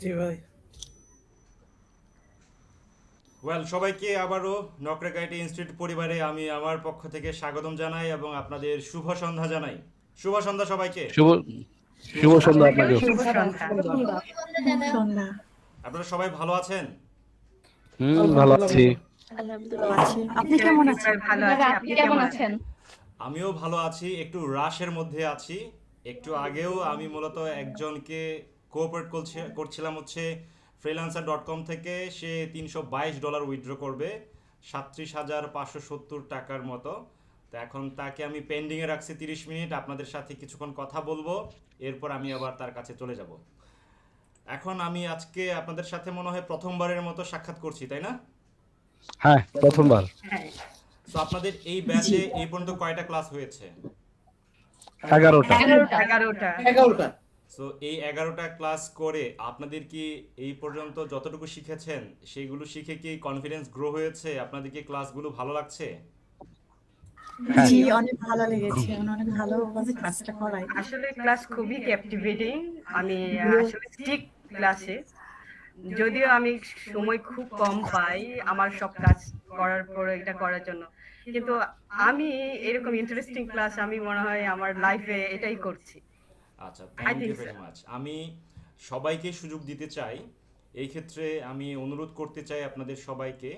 জি ভাই। সবাইকে আবারও নকরেক আইটি ইনস্টিটিউট পরিবারে আমি আমার পক্ষ থেকে স্বাগতম জানাই এবং আপনাদের শুভ সন্ধ্যা জানাই। শুভ সন্ধ্যা সবাইকে। শুভ শুভ সন্ধ্যা আপনাকেও আপনাকেও। শুভ সন্ধ্যা। সন্ধ্যা। সন্ধ্যা। আপনারা সবাই ভালো আছেন? ভালো আলহামদুলিল্লাহ আছি। ভালো। আলহামদুলিল্লাহ আছি। আপনি নিশ্চয়ই কেমন আছেন? নিশ্চয়ই ভালো আছি। আপনি কেমন আছেন? আমিও ভালো আছি, একটু রাশের মধ্যে আছি। একটু আগেও আমি মূলত একজনকে কোঅপারেট করছিলাম হচ্ছে freelancer.com থেকে। সে $322 উইথড্র করবে, 37,570 টাকার মতো। তো এখন তাকে আমি পেন্ডিংয়ে রাখছি 30 মিনিট, আপনাদের সাথে কিছুক্ষণ কথা বলবো, এরপর আমি আবার তার কাছে চলে যাব। এখন আমি আজকে আপনাদের সাথে মনে হয় প্রথমবারের মতো সাক্ষাৎ করছি, তাই না? হ্যাঁ, প্রথমবার। হ্যাঁ, সো আপনাদের এই ব্যাচে এই পর্যন্ত কয়টা ক্লাস হয়েছে? 11টা। 11টা। 11টা। সো এই 11টা ক্লাস করে আপনাদের কি এই পর্যন্ত যতটুকু শিখেছেন সেইগুলো শিখে কি কনফিডেন্স গ্রো হয়েছে? আপনাদের কি ক্লাসগুলো ভালো লাগছে? হ্যাঁ। জি, অনেক ভালো লেগেছে। অনেক ভালোভাবে কাজটা করাই। আসলে ক্লাস খুবই ক্যাপটিভেটিং। আমি আসলে স্টিক ক্লাসে, যদিও আমি সময় খুব কম পাই আমার সব কাজ করার পরে এটা করার জন্য, কিন্তু আমি এরকম ইন্টারেস্টিং ক্লাস আমি মনে হয় আমার লাইফে এটাই করছি। আচ্ছা, I thank you think so. Very much. আমি সবাইকে সুযোগ দিতে চাই। এই ক্ষেত্রে আমি অনুরোধ করতে চাই আপনাদের সবাইকে,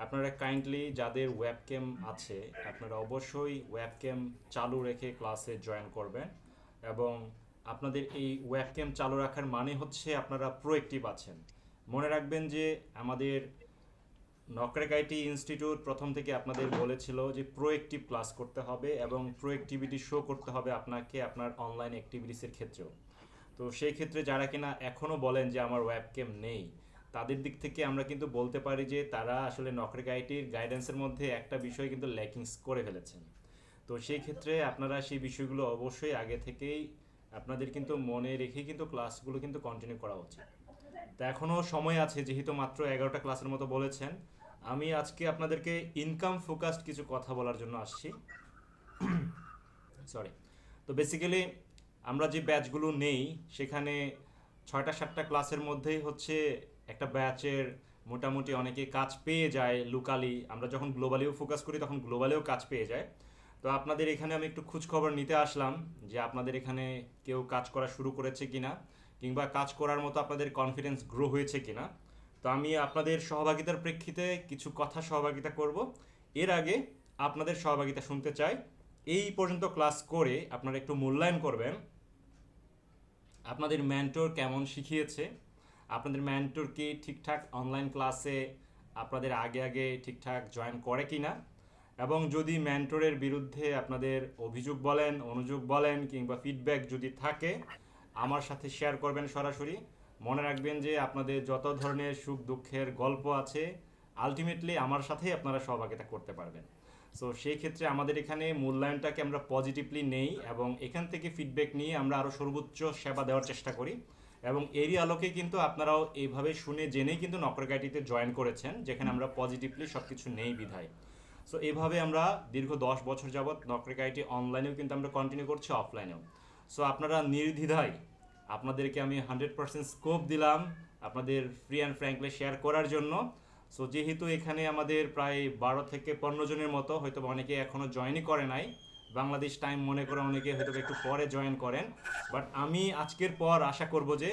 আপনারা কাইন্ডলি যাদের ওয়েবক্যাম আছে আপনারা অবশ্যই ওয়েবক্যাম চালু রেখে ক্লাসে জয়েন করবেন। এবং আপনাদের এই ওয়েবক্যাম চালু রাখার মানে হচ্ছে আপনারা প্রোঅ্যাক্টিভ আছেন। মনে রাখবেন যে আমাদের নকরেক আইটি ইনস্টিটিউট প্রথম থেকে আপনাদের বলেছিল যে প্রোঅ্যাক্টিভ ক্লাস করতে হবে এবং প্রোঅ্যাক্টিভিটি শো করতে হবে আপনাকে আপনার অনলাইন অ্যাক্টিভিটিসের ক্ষেত্রেও। তো সেই ক্ষেত্রে যারা কিনা এখনও বলেন যে আমার ওয়েবক্যাম নেই, তাদের দিক থেকে আমরা কিন্তু বলতে পারি যে তারা আসলে নকরেক আইটির গাইডেন্সের মধ্যে একটা বিষয় কিন্তু ল্যাকিংস করে ফেলেছেন। তো সেই ক্ষেত্রে আপনারা সেই বিষয়গুলো অবশ্যই আগে থেকেই আপনাদের কিন্তু মনে রেখেই কিন্তু ক্লাসগুলো কিন্তু কন্টিনিউ করা উচিত। তো এখনও সময় আছে, যেহেতু মাত্র 11টা ক্লাসের মতো বলেছেন। আমি আজকে আপনাদেরকে ইনকাম ফোকাসড কিছু কথা বলার জন্য আসছি। সরি। তো বেসিক্যালি আমরা যে ব্যাচগুলো নেই সেখানে 6টা 7টা ক্লাসের মধ্যেই হচ্ছে একটা ব্যাচের মোটামুটি অনেকে কাজ পেয়ে যায় লোকালি। আমরা যখন গ্লোবালিও ফোকাস করি তখন গ্লোবালিও কাজ পেয়ে যায়। তো আপনাদের এখানে আমি একটু খোঁজ খবর নিতে আসলাম যে আপনাদের এখানে কেউ কাজ করা শুরু করেছে কিনা, কিংবা কাজ করার মতো আপনাদের কনফিডেন্স গ্রো হয়েছে কিনা। তো আমি আপনাদের সহভাগিতার প্রেক্ষিতে কিছু কথা সহভাগিতা করব। এর আগে আপনাদের সহভাগিতা শুনতে চাই। এই পর্যন্ত ক্লাস করে আপনারা একটু মূল্যায়ন করবেন আপনাদের মেন্টর কেমন শিখিয়েছে। আপনাদের মেন্টর কি ঠিকঠাক অনলাইন ক্লাসে আপনাদের আগে আগে ঠিকঠাক জয়েন করে কিনা। এবং যদি মেন্টরের বিরুদ্ধে আপনাদের অভিযোগ বলেন, অনুযোগ বলেন, কিংবা ফিডব্যাক যদি থাকে আমার সাথে শেয়ার করবেন সরাসরি। মনে রাখবেন যে আপনাদের যত ধরনের সুখ দুঃখের গল্প আছে আলটিমেটলি আমার সাথেই আপনারা সহভাগিতা করতে পারবেন। সো সেই ক্ষেত্রে আমাদের এখানে মূল্যায়নটাকে আমরা পজিটিভলি নেই এবং এখান থেকে ফিডব্যাক নিয়ে আমরা আরও সর্বোচ্চ সেবা দেওয়ার চেষ্টা করি। এবং এরই আলোকে কিন্তু আপনারাও এইভাবে শুনে জেনেই কিন্তু নকরেক আইটিতে জয়েন করেছেন, যেখানে আমরা পজিটিভলি সব কিছু নেই বিধায়। সো এভাবে আমরা দীর্ঘ 10 বছর যাবৎ নকরেক আইটি অনলাইনেও কিন্তু আমরা কন্টিনিউ করছি, অফলাইনেও। সো আপনারা নির্দ্বিধায়, আপনাদেরকে আমি 100% স্কোপ দিলাম আপনাদের ফ্রি অ্যান্ড ফ্র্যাঙ্কলি শেয়ার করার জন্য। সো যেহেতু এখানে আমাদের প্রায় 12 থেকে 15 জনের মতো, হয়তো অনেকে এখনও জয়েনই করে নাই, বাংলাদেশ টাইম মনে করে অনেকে হয়তো একটু পরে জয়েন করেন। বাট আমি আজকের পর আশা করব যে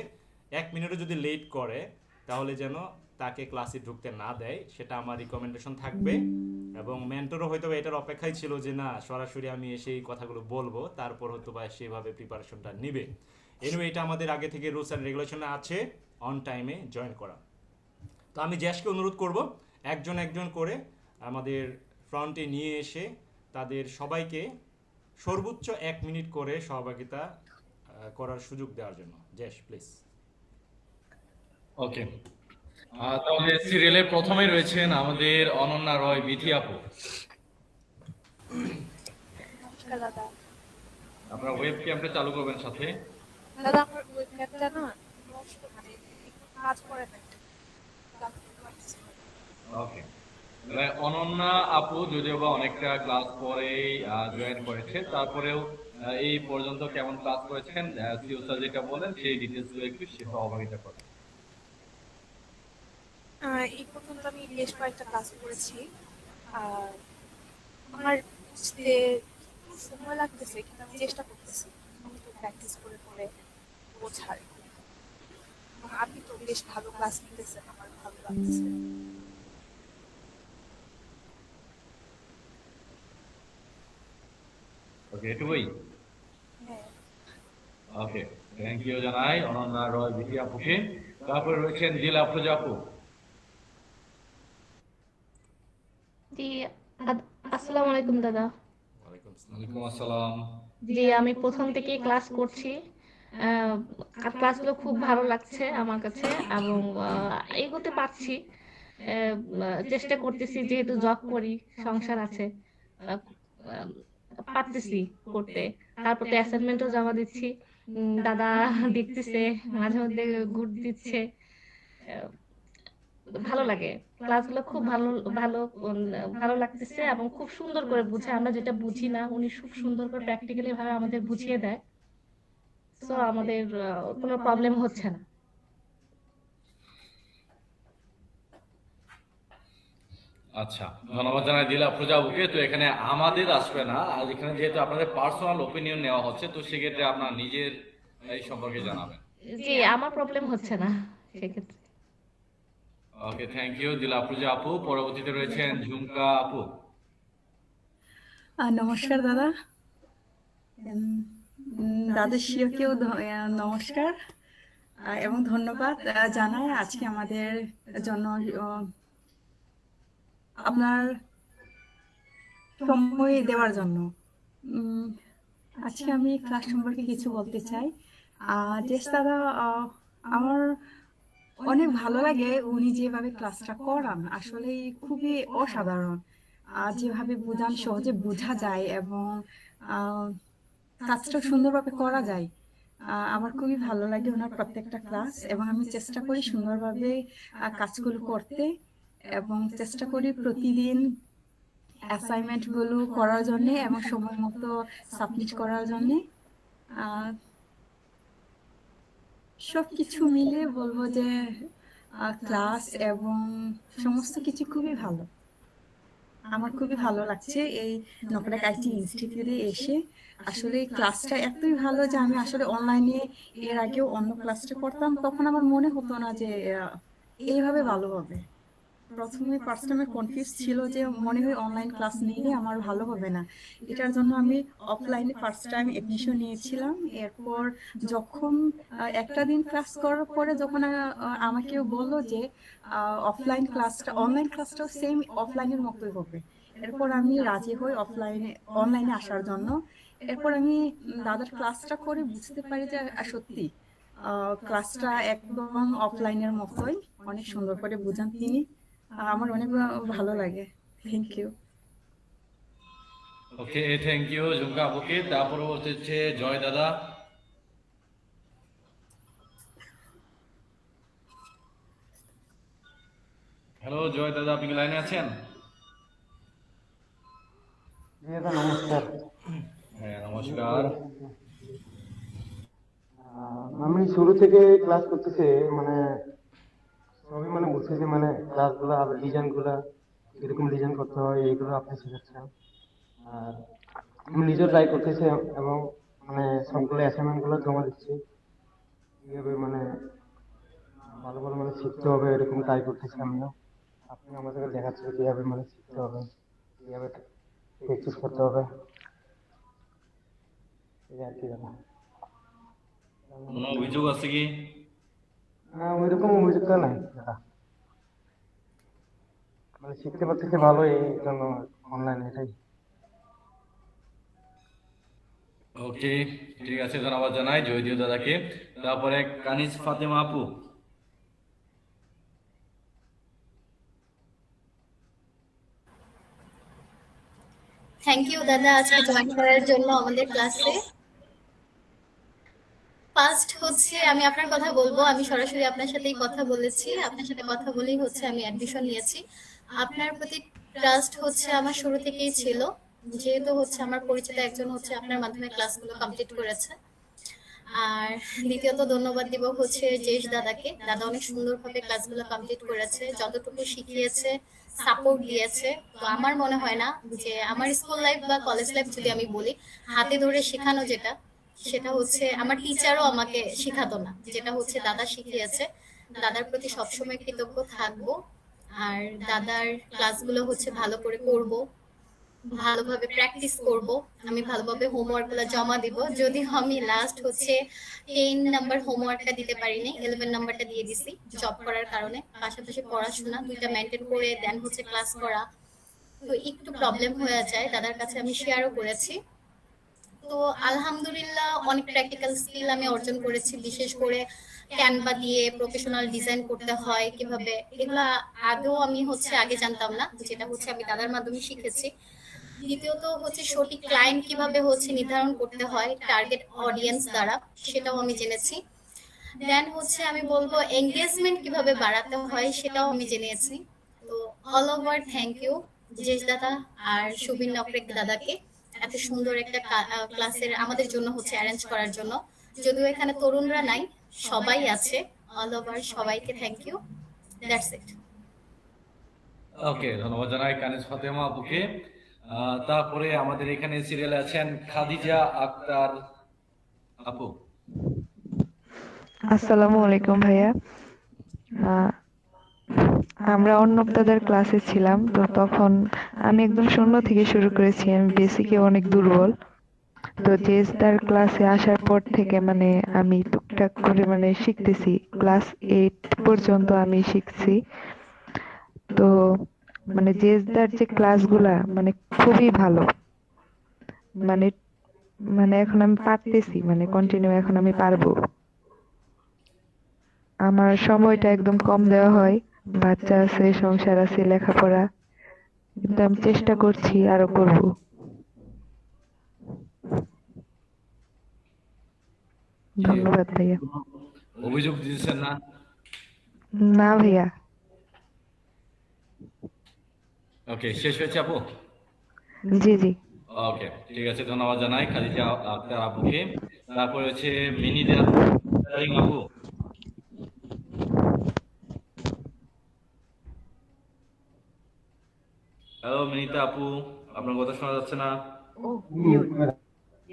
1 মিনিটও যদি লেট করে তাহলে যেন তাকে ক্লাসে ঢুকতে না দেয়, সেটা আমার রিকমেন্ডেশন থাকবে। এবং মেন্টরও হয়তো এটার অপেক্ষায় ছিল যে না সরাসরি আমি এসে এই কথাগুলো বলবো, তারপর হয়তো বা সেভাবে প্রিপারেশনটা নিবে। এনিওয়ে এটা আমাদের আগে থেকে রুলস অ্যান্ড রেগুলেশনে আছে অন টাইমে জয়েন করা। তো আমি জ্যাসকে অনুরোধ করব একজন একজন করে আমাদের ফ্রন্টে নিয়ে এসে তাদের সবাইকে সর্বোচ্চ 1 মিনিট করে সহভাগিতা করার সুযোগ দেওয়ার জন্য। জ্যাস প্লিজ। ওকে, তাহলে সিরিয়ালের প্রথমেই রয়েছেন আমাদের অনন্যা রয় বিথি আপু। নমস্কার দাদা। আপনারা ওয়েব ক্যামটা চালু করবেন সাথে। দাদা আমার ওয়েবক্যামটা না নষ্ট, মানে একটু কাজ করে না। ওকে, তাহলে অনন্যা আপু যদিও বা অনেকটা ক্লাস পরেই জয়েন করেছে, তারপরেও এই পর্যন্ত কেমন ক্লাস করেছেন সিও স্যার যেটা বলেন সেই ডিটেলসগুলো একটু সহভাগিতা করেন। এই পর্যন্ত আমি বেশ কয়েকটা ক্লাস করেছি। আর আমার বুঝতে একটু সময় লাগতেছে, কিন্তু আমি চেষ্টা করতেছি নিয়মিত প্র্যাকটিস করে করে বোঝার। এবং আপনি তো বেশ ভালো ক্লাস নিতেছেন, আমার ভালো লাগছে। ওকে, এটুকুই। হ্যাঁ। ওকে, থ্যাংক ইউ জানাই অনন্যা রয় বিথি আপুকে। তারপরে রয়েছেন দিল আফরোজা আপু। জি, আসসালামু আলাইকুম দাদা। ওয়ালাইকুম আসসালাম। ওয়ালাইকুম আসসালাম। জি, আমি প্রথম থেকেই ক্লাস করছি। আহ, আর ক্লাসগুলো খুব ভালো লাগছে আমার কাছে, এবং এগোতে পারছি। চেষ্টা করতেছি, যেহেতু জব করি, সংসার আছে, আহ, আহ, পারতেছি করতে। তারপর তো অ্যাসাইনমেন্টও জমা দিচ্ছি। দাদা দেখতেছে, মাঝে মধ্যে গুড দিচ্ছে। আহ, ভালো লাগে, ক্লাসগুলো খুব ভালো ভালো ভালো লাগতেছে, এবং খুব সুন্দর করে বুঝায়। আমরা যেটা বুঝি না, উনি খুব সুন্দর করে প্র্যাকটিক্যালি ভাবে আমাদের বুঝিয়ে দেয়। সো আমাদের কোনো প্রবলেম হচ্ছে না। আচ্ছা, ধন্যবাদ জানাই দিল আফরোজা আপুকে। তো এখানে আমাদের আসবে না, আর এখানে যেহেতু আপনাদের পার্সোনাল ওপিনিয়ন নেওয়া হচ্ছে, তো সেক্ষেত্রে আপনার নিজের এই সম্পর্কে জানাবেন। জি, আমার প্রবলেম হচ্ছে না সেক্ষেত্রে। ওকে, থ্যাংক ইউ দিল আফরোজা আপু। পরবর্তীতে রয়েছেন ঝুমকা আপু। নমস্কার দাদা। দাদা শিওকেও নমস্কার এবং ধন্যবাদ জানাই আজকে আমাদের জন্য আপনার সময় দেওয়ার জন্য। আজকে আমি ক্লাস সম্পর্কে কিছু বলতে চাই। জেস দাদা, আমার অনেক ভালো লাগে উনি যেভাবে ক্লাসটা করান, আসলে খুবই অসাধারণ। যেভাবে বোঝান, সহজে বোঝা যায় এবং কাজটা সুন্দরভাবে করা যায়। আমার খুবই ভালো লাগে ওনার প্রত্যেকটা ক্লাস, এবং আমি চেষ্টা করি সুন্দরভাবে কাজগুলো করতে, এবং চেষ্টা করি প্রতিদিন অ্যাসাইনমেন্ট গুলো করার জন্য এবং সময় মতো সাবমিট করার জন্য। সবকিছু মিলে বলবো যে ক্লাস এবং সমস্ত কিছু খুবই ভালো। আমার খুবই ভালো লাগছে এই নকডাক আইটি ইনস্টিটিউটে এসে। আসলে ক্লাসটা এতই ভালো যে আমি আসলে অনলাইনে এর আগেও অন্য ক্লাসটা করতাম, তখন আমার মনে হতো না যে এইভাবে ভালো হবে। প্রথমে ফার্স্ট টাইমে কনফিউজ ছিল যে মনে হয় অনলাইন ক্লাস নিলে আমার ভালো হবে না। এটার জন্য আমি অফলাইনে ফার্স্ট টাইম এডমিশন নিয়েছিলাম। এরপর যখন একটা দিন ক্লাস করার পরে যখন আমাকে বললো যে অফলাইন ক্লাসটা, অনলাইন ক্লাসটাও সেম অফলাইনের মতোই হবে, এরপর আমি রাজি হই অনলাইনে আসার জন্য। এরপর আমি দাদার ক্লাসটা করে বুঝতে পারি যে সত্যি ক্লাসটা একদম অফলাইনের মতোই, অনেক সুন্দর করে বোঝান তিনি। আমার অনেক ভালো লাগে। Thank you. Okay, thank you Jhumka আপুকে। তারপর হচ্ছে জয় দাদা। হ্যালো জয় দাদা, আপনি কি লাইনে আছেন? নমস্কার। হ্যাঁ, নমস্কার। আমি শুরু থেকে ক্লাস করতেছি, মানে সবই মানে বুঝতেছি, মানে ক্লাসগুলো আর ডিজাইনগুলো কিরকম ডিজাইন করতে হয় এইগুলো আপনি শিখাচ্ছেন। আর আমি নিজেও ট্রাই করতেছি, এবং মানে সবগুলো অ্যাসাইনমেন্টগুলো জমা দিচ্ছি। কিভাবে মানে ভালো ভালো মানে শিখতে হবে এরকম ট্রাই করতেছি আমিও। আপনি আমাদেরকে দেখাচ্ছেন কিভাবে মানে শিখতে হবে, কিভাবে প্র্যাকটিস করতে হবে, এই আর কি দাদা। কোনো অভিযোগ আছে কি? না, ওইরকম অভিযোগটা নাই দাদা, মানে শিখতে পারতেছি ভালো, এই জন্য অনলাইন এটাই। ওকে, ঠিক আছে, ধন্যবাদ জানাই জয়দিও দাদাকে। তারপরে কানিজ ফাতেমা আপু। থ্যাংক ইউ দাদা আজকে জয়েন করার জন্য আমাদের ক্লাসে। ফার্স্ট হচ্ছে আমি আপনার কথা বলবো, আমি সরাসরি আপনার সাথেই কথা বলেছি, আপনার সাথে কথা বলেই হচ্ছে আমি অ্যাডমিশন নিয়েছি। আপনার প্রতি ট্রাস্ট হচ্ছে আমার শুরু থেকেই ছিল, যেহেতু হচ্ছে আমার পরিচিত একজন হচ্ছে আপনার মাধ্যমে ক্লাসগুলো কমপ্লিট করেছে। আর দ্বিতীয়ত ধন্যবাদ দিব হচ্ছে জেশ দাদাকে। দাদা অনেক সুন্দরভাবে ক্লাসগুলো কমপ্লিট করেছে, যতটুকু শিখিয়েছে, সাপোর্ট দিয়েছে। তো আমার মনে হয় না যে আমার স্কুল লাইফ বা কলেজ লাইফ যদি আমি বলি, হাতে ধরে শেখানো যেটা, সেটা হচ্ছে আমার টিচারও আমাকে শেখাতো না, যেটা হচ্ছে দাদা শিখিয়েছে। দাদার প্রতি সবসময় কৃতজ্ঞ থাকবো। আর দাদার ক্লাসগুলো হচ্ছে ভালো করে করব, ভালোভাবে প্র্যাকটিস করব, আমি ভালোভাবে হোমওয়ার্কগুলো জমা দিব। যদিও আমি লাস্ট হচ্ছে 10 নাম্বার হোমওয়ার্কটা দিতে পারিনি, 11 নাম্বারটা দিয়ে দিছি জব করার কারণে। পাশাপাশি পড়াশোনা দুইটা মেনটেন করে দেন হচ্ছে ক্লাস করা, তো একটু প্রবলেম হয়ে যায়। দাদার কাছে আমি শেয়ারও করেছি। তো আলহামদুলিল্লাহ অনেক প্র্যাকটিক্যাল স্কিল আমি অর্জন করেছি, বিশেষ করে ক্যানভা দিয়ে প্রফেশনাল ডিজাইন করতে হয় কিভাবে, এগুলা আগেও আমি হচ্ছে আগে জানতাম না, যেটা হচ্ছে আমি দাদার মাধ্যমে শিখেছি। দ্বিতীয়ত হচ্ছে সঠিক ক্লায়েন্ট কিভাবে হচ্ছে নির্ধারণ করতে হয় টার্গেট অডিয়েন্স দ্বারা, সেটাও আমি জেনেছি। দেন হচ্ছে আমি বলবো এঙ্গেজমেন্ট কিভাবে বাড়াতে হয়, সেটাও আমি জেনেছি। তো অল ওভার থ্যাংক ইউ জেশ দাদা আর সুবিন নকরেক দাদাকে এত সুন্দর একটা ক্লাসের আমাদের জন্য হচ্ছে অ্যারেঞ্জ করার জন্য। যদিও এখানে তরুণরা নাই, সবাই আছে। অল ওভার সবাইকে thank you. That's it. Okay, ধন্যবাদ জানাই কানিজ ফাতেমা আপুকে। তারপরে আমাদের এখানে সিরিয়ালে আছেন খাদিজা আক্তার আপু। আসসালামু আলাইকুম ভাইয়া। আমরা অর্ণব দাদার ক্লাসে ছিলাম, তো তখন আমি একদম শূন্য থেকে শুরু করেছি, আমি বেসিকে অনেক দুর্বল। তো জেসদার ক্লাসে আসার পর থেকে মানে আমি টুকটাক করে মানে শিখতেছি, ক্লাস 8 পর্যন্ত আমি শিখছি। তো মানে জেসদার যে ক্লাসগুলা মানে খুবই ভালো, মানে মানে এখন আমি পারতেছি, মানে কন্টিনিউ এখন আমি পারবো। আমার সময়টা একদম কম দেওয়া হয়, বাচ্চা আছে, সংসার আছে, লেখাপড়া, কিন্তু আমি চেষ্টা করছি, আরো করব। ধন্যবাদ ভাইয়া। অভিযোগ দিয়েছেন না? না ভাইয়া। ওকে, শেষ হয়েছে আপু? জি জি। ওকে, ঠিক আছে, ধন্যবাদ জানাই খাদিজা আক্তার আপুকে। তারপরে হচ্ছে মিনিদা আপু। হ্যালো মিনিতা আপু, আপনার কথা শোনা যাচ্ছে না।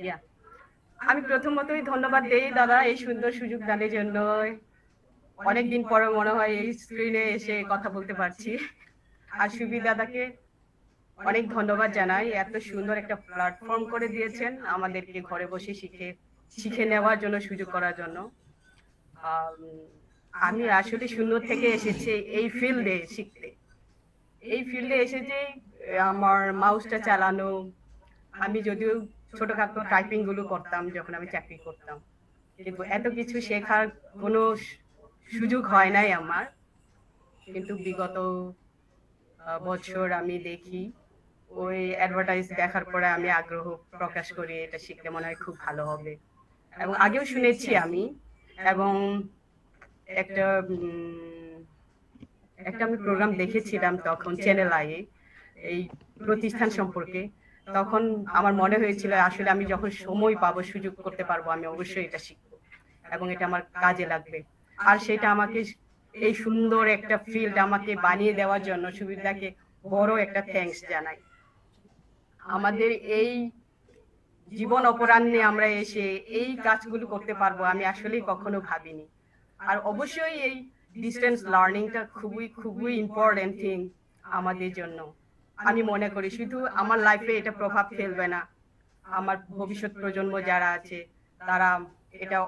Yeah. আমি প্রথমতই ধন্যবাদ দেই দাদা এই সুন্দর সুযোগ দানের জন্য। অনেকদিন পরে মনে হয় এই স্ক্রিনে এসে কথা বলতে পারছি। আর সুবি দাদাকে অনেক ধন্যবাদ জানাই, এত সুন্দর একটা প্ল্যাটফর্ম করে দিয়েছেন আমাদেরকে ঘরে বসে শিখে নেওয়ার জন্য, সুযোগ করার জন্য। আমি আসলে শূন্য থেকে এসেছি এই ফিল্ডে শিখতে। এই ফিল্ডে এসেছি আমার মাউসটা চালানো, আমি যদিও ছোটখাটো টাইপিং গুলো করতাম যখন আমি চাকরি করতাম, কিন্তু এত কিছু শেখার কোনো সুযোগ হয় নাই আমার। কিন্তু বিগত বছর আমি দেখি ওই অ্যাডভার্টাইজ দেখার পরে আমি আগ্রহ প্রকাশ করি, এটা শিখতে মনে হয় খুব ভালো হবে। এবং আগেও শুনেছি আমি, এবং একটা আমি প্রোগ্রাম দেখেছিলাম তখন চ্যানেল আই এই প্রতিষ্ঠান সম্পর্কে। তখন আমার মনে হয়েছিল আসলে আমি যখন সময় পাবো, সুযোগ করতে পারবো, আমি অবশ্যই এটা শিখবো এবং এটা আমার কাজে লাগবে। আর সেটা আমাকে এই সুন্দর একটা ফিল্ড আমাকে বানিয়ে দেওয়ার জন্য সুবিধাকে বড় একটা থ্যাঙ্কস জানাই। আমাদের এই জীবন অপরাহ্নে আমরা এসে এই কাজগুলো করতে পারবো আমি আসলেই কখনো ভাবিনি। আর অবশ্যই এই ডিস্টেন্স লার্নিংটা খুবই ইম্পর্টেন্ট থিং আমাদের জন্য। আমি মনে করি শুধু আমার লাইফে এটা প্রভাব ফেলবে না, আমার ভবিষ্যৎ প্রজন্ম যারা আছে তারা এটা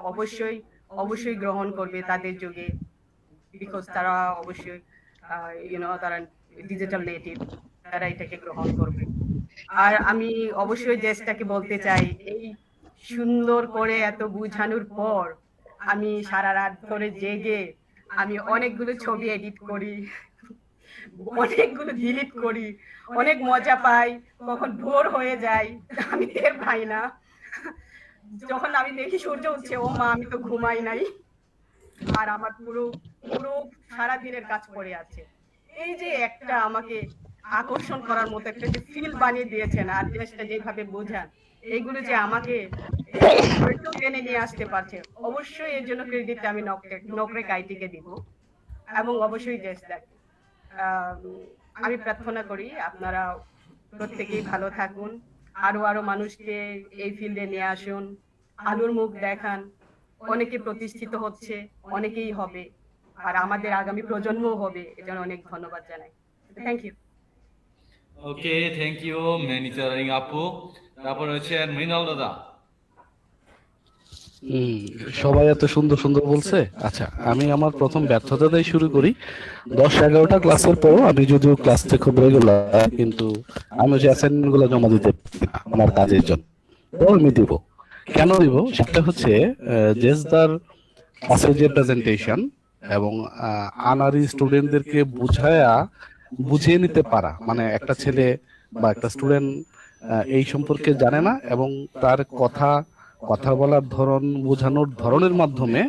অবশ্যই গ্রহণ করবে তাদের যুগে, বিকজ তারা অবশ্যই তারা ডিজিটাল নেটিভ, তারা এটাকে গ্রহণ করবে। আর আমি অবশ্যই দেশটাকে বলতে চাই, এই সুন্দর করে এত বুঝানোর পর আমি সারা রাত ধরে জেগে আমি অনেকগুলো ছবি এডিট করি, অনেকগুলো ডিলিট করি, অনেক মজা পাই, কখন ভোর হয়ে যায় আমি টের পাই না। যখন আমি দেখি সূর্য উঠছে, ও মা আমি তো ঘুমাই নাই, আর আমার পুরো সারা দিনের কাজ পড়ে আছে। এই যে একটা আমাকে আকর্ষণ করার মতো একটা যে ফিল বানিয়ে দিয়েছেন আর জিনিসটা যেভাবে বোঝান, এইগুলো যে আমাকে টেনে নিয়ে আসতে পারছে। অবশ্যই এর জন্য ক্রেডিট আমি নকরেক আইটিকে দিব এবং অবশ্যই জেসদাকে। আমি প্রার্থনা করি আপনারা প্রত্যেকেই ভালো থাকুন, আরো আরো মানুষকে এই ফিল্ডে নিয়ে আসুন, আলোর মুখ দেখান। অনেকে প্রতিষ্ঠিত হচ্ছে, অনেকেই হবে, আর আমাদের আগামী প্রজন্মও হবে। এজন্য অনেক ধন্যবাদ জানাই। Thank you. Okay, thank you ম্যানিচারিং আপু। তারপর হচ্ছে মৃণাল দাদা। সবাই এত সুন্দর সুন্দর বলছে। আচ্ছা, আমি আমার প্রথম ব্যর্থতা দিয়ে শুরু করি। 10-11টা ক্লাসের পর আমি যদিও ক্লাসে খুব রেগুলার, কিন্তু আমি যে অ্যাসাইনমেন্ট গুলো জমা দিতে পারি না আমার কাজের জন্য। তো আমি দিব, কেন দিব সেটা হচ্ছে জেসদার আছে যে প্রেজেন্টেশন এবং আনারি স্টুডেন্টদেরকে বুঝিয়ে নিতে পারা, মানে একটা ছেলে বা একটা স্টুডেন্ট এই সম্পর্কে জানে না এবং তার কথা বলার ধরন, বোঝানোর ধরনের মাধ্যমে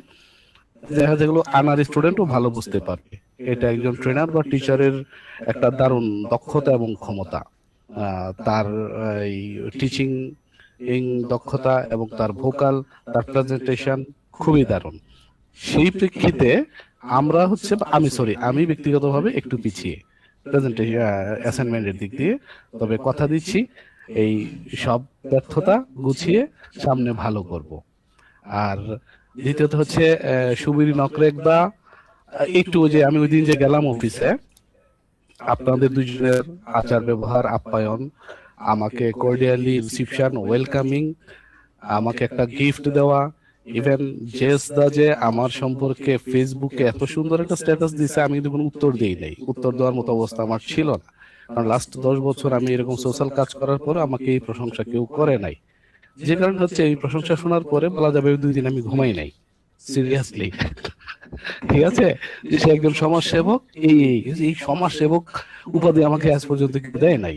যেগুলো আনার স্টুডেন্টও ভালো বুঝতে পারবে। এটা একজন ট্রেনার বা টিচারের একটা দারুণ দক্ষতা এবং ক্ষমতা। তার এই টিচিং দক্ষতা এবং তার ভোকাল, তার প্রেজেন্টেশন খুবই দারুণ। সেই প্রেক্ষিতে আমি ব্যক্তিগতভাবে একটু পিছিয়ে প্রেজেন্টেশন অ্যাসাইনমেন্টের দিক দিয়ে, তবে কথা দিচ্ছি এই সব ব্যর্থতা গুছিয়ে সামনে ভালো করব। আর দ্বিতীয়ত হচ্ছে সুবীর নকরেক বা একটু যে আমি ওই দিন যে গেলাম অফিসে, আপনাদের দুজনের আচার ব্যবহার, আপ্যায়ন, আমাকে কর্ডিয়ালি রিসিপশন, ওয়েলকামিং, আমাকে একটা গিফট দেওয়া, ইভেন জেসদা যে আমার সম্পর্কে ফেসবুকে এত সুন্দর একটা স্ট্যাটাস দিছে, আমি কিন্তু কোনো উত্তর দিই নাই। উত্তর দেওয়ার মতো অবস্থা আমার ছিল না, কারণ লাস্ট 10 বছর আমি এরকম সোশ্যাল কাজ করার পর আমাকে এই প্রশংসা কেউ করে নাই। যে কারণ হচ্ছে এই প্রশংসা শোনার পরে বলা যাবে 2 দিন আমি ঘুমাই নাই, সিরিয়াসলি। ঠিক আছে, যে সে একজন সমাজসেবক, এই সমাজসেবক উপাধি আমাকে আজ পর্যন্ত কেউ দেয় নাই।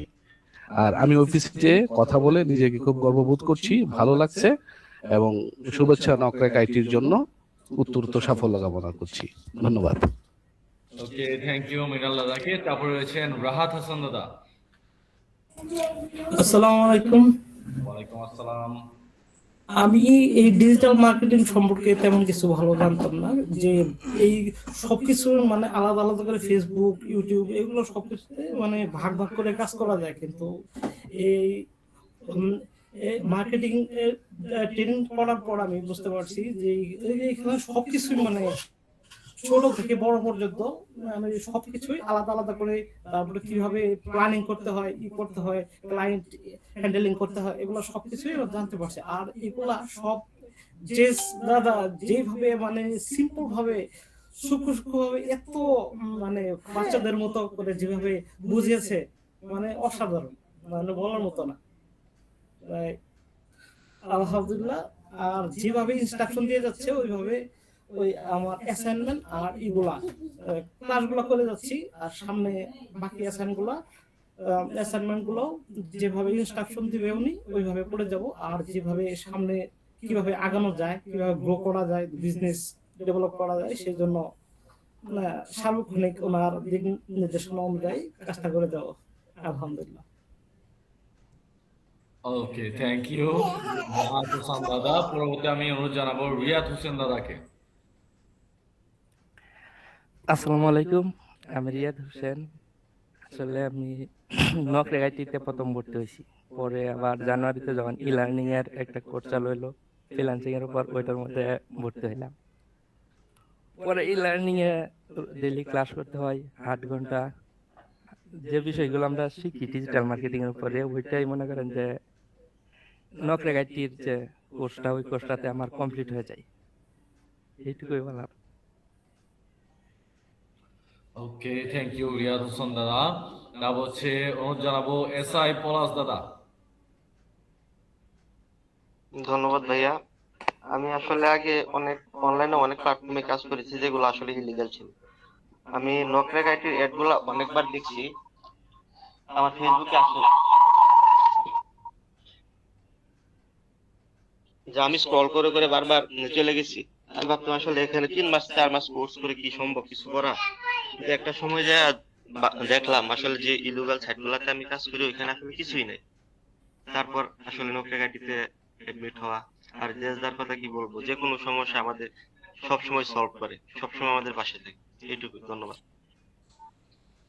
আর আমি অফিসে যে কথা বলে নিজেকে খুব গর্ববোধ করছি, ভালো লাগছে, এবং শুভেচ্ছা নকরেক আইটির জন্য উত্তরোত্তর সাফল্য কামনা করছি। ধন্যবাদ। ওকে, থ্যাংক ইউ মৃণাল দাদাকে। তারপর রয়েছেন রাহাত হাসান দাদা। আসসালামু আলাইকুম। ওয়ালাইকুম আসসালাম। আমি এই ডিজিটাল মার্কেটিং সম্পর্কে তেমন কিছু ভালো জানতাম না, যে এই সবকিছু মানে আলাদা আলাদা করে ফেসবুক, ইউটিউব এগুলো সবকিছুতে মানে ভাগ ভাগ করে কাজ করা যায়, কিন্তু এই মার্কেটিং ট্রেনিং করার পর আমি বুঝতে পারছি যে এখানে সবকিছুই মানে ছোট থেকে বড় পর্যন্ত মানে সবকিছুই আলাদা আলাদা করে, তারপরে কিভাবে প্ল্যানিং করতে হয়, করতে হয়, ক্লায়েন্ট হ্যান্ডেলিং করতে হয়, এগুলো সবকিছুই জানতে পারছে। আর এগুলা সব জেস দাদা যেভাবে মানে সিম্পল ভাবে সূক্ষ্ম ভাবে এত মানে বাচ্চাদের মতো করে যেভাবে বুঝিয়েছে, মানে অসাধারণ, মানে বলার মতো না। আলহামদুলিল্লাহ। আর যেভাবে ইনস্ট্রাকশন দিয়ে যাচ্ছে ওইভাবে ওই আমার অ্যাসাইনমেন্ট আর এগুলা ক্লাসগুলো করে যাচ্ছি, আর সামনে বাকি অ্যাসাইনমেন্ট গুলো যেভাবে ইনস্ট্রাকশন দিবে উনি ওইভাবে করে যাব। আর যেভাবে সামনে কিভাবে আগানো যায়, কিভাবে গ্রো করা যায়, বিজনেস ডেভেলপ করা যায়, সেই জন্য সার্বক্ষণিক ওনার দিক নির্দেশনা অনুযায়ী কাজটা করে যাবো। আলহামদুলিল্লাহ। ওকে, থ্যাংক ইউ রাহাত হাসান দাদা। পরবর্তী আমি অনুরোধ জানাবো রিয়াদ হোসেন দাদাকে। আসসালামু আলাইকুম, আমি রিয়াদ হোসেন। আসলে আমি নকরেক আইটিতে প্রথম ভর্তি হয়েছি, পরে আবার জানুয়ারিতে যখন ই লার্নিং এর একটা কোর্স চালু হলো ফ্রিল্যান্সিং এর উপর, ওইটার মধ্যে ভর্তি হইলাম। পরে ই লার্নিং এ ডেইলি ক্লাস করতে হয় 8 ঘন্টা। যে বিষয়গুলো আমরা শিখি ডিজিটাল মার্কেটিং এর উপরে, ওইটাই মনে করেন যে নকরেক আইটির যে কোর্সটা, ওই কোর্সটাতে আমার কমপ্লিট হয়ে যায়। এইটুকুই বললাম। ওকে, থ্যাংক ইউ রিয়াদ হোসেন দাদা। তারপর হচ্ছে অনুরোধ জানাবো এসআই পলাশ দাদা। ধন্যবাদ ভাইয়া। আমি আসলে আগে অনলাইনে অনেক প্ল্যাটফর্মে কাজ করেছি যেগুলো আসলে ইলিগাল ছিল। আমি নকরেক আইটির অ্যাড গুলো অনেকবার দেখছি আমার ফেসবুকে, আসলে যে আমি স্ক্রল করে করে বারবার চলে গেছি। আমি ভাবতাম আসলে এখানে 3 মাস 4 মাস কোর্স করে কি সম্ভব কিছু করা। কিন্তু একটা সময় যায় দেখলাম আসলে যে ইলিগাল সাইট গুলাতে আমি কাজ করি ওইখানে আসলে কিছুই নাই। তারপর আসলে নকরেক আইটিতে এডমিট হওয়া, আর জেসদার কথা কি বলবো, যে কোনো সমস্যা আমাদের সবসময় সলভ করে, সবসময় আমাদের পাশে থাকে। এইটুকু, ধন্যবাদ।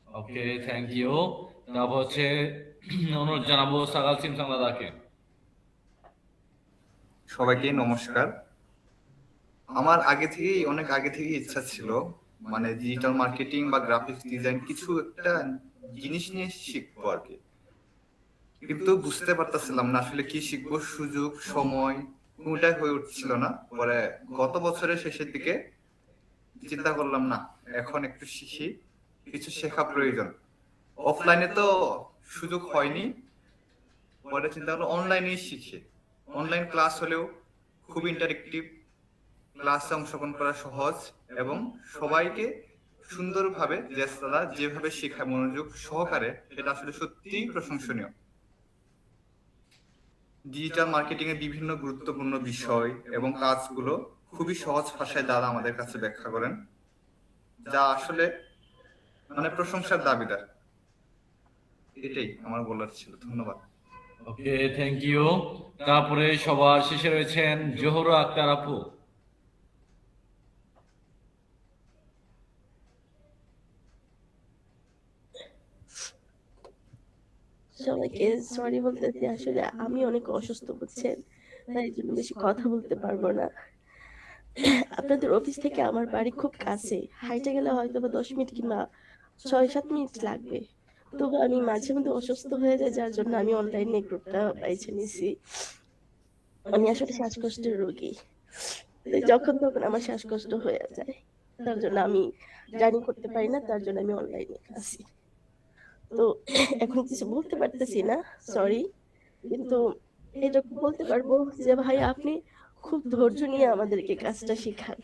ওকে, থ্যাংক ইউ। তারপর হচ্ছে অনুরোধ জানাবো সাগাল সিমসাং দাদাকে। সবাইকে নমস্কার। আমার অনেক আগে থেকেই ইচ্ছা ছিল মানে ডিজিটাল মার্কেটিং বা গ্রাফিক্স ডিজাইন কিছু একটা জিনিস নিয়ে শিখবো আর কি, কিন্তু বুঝতে পারতেছিলাম না আসলে কি শিখবো, সুযোগ সময় কোনটাই হয়ে উঠছিল না। পরে গত বছরের শেষের দিকে চিন্তা করলাম না এখন একটু শিখি, কিছু শেখা প্রয়োজন। অফলাইনে তো সুযোগ হয়নি, পরে চিন্তা করলাম অনলাইনেই শিখি। অনলাইন ক্লাস হলেও খুব ইন্টারেক্টিভ, ক্লাসে অংশগ্রহণ করা সহজ এবং সবাইকে সুন্দরভাবে জেসদাদা যেভাবে শেখায় মনোযোগ সহকারে, সেটা আসলে সত্যিই প্রশংসনীয়। ডিজিটাল মার্কেটিং এর বিভিন্ন গুরুত্বপূর্ণ বিষয় এবং কাজগুলো খুবই সহজ ভাষায় দাদা আমাদের কাছে ব্যাখ্যা করেন, যা আসলে মানে প্রশংসার দাবিদার। এটাই আমার বলার ছিল, ধন্যবাদ। ওকে, থ্যাংক ইউ। তারপরে সবার শেষে রয়েছেন জোহরা আক্তার আপু। সবাইকে সরি বলতেছি, আসলে আমি অনেক অসুস্থ, বুঝছেন, তাই এই জন্য বেশি কথা বলতে পারবো না। আপনাদের অফিস থেকে আমার বাড়ি খুব কাছে, হাইটে গেলে হয়তো বা 10 মিনিট কিংবা 6-7 মিনিট লাগবে। তবু আমি মাঝে মধ্যে অসুস্থ হয়ে যাই, যার জন্য আমি অনলাইনে গ্রুপটা বেছে নিছি। আমি আসলে শ্বাসকষ্টের রোগী, তাই যখন তখন আমার শ্বাসকষ্ট হয়ে যায়, তার জন্য আমি জার্নি করতে পারি না, তার জন্য আমি অনলাইনে আছি। তো এখন কিছু বলতে পারতেছি না, সরি, কিন্তু এটুকু বলতে পারবো যে ভাই আপনি খুব ধৈর্য নিয়ে আমাদেরকে কাজটা শেখান।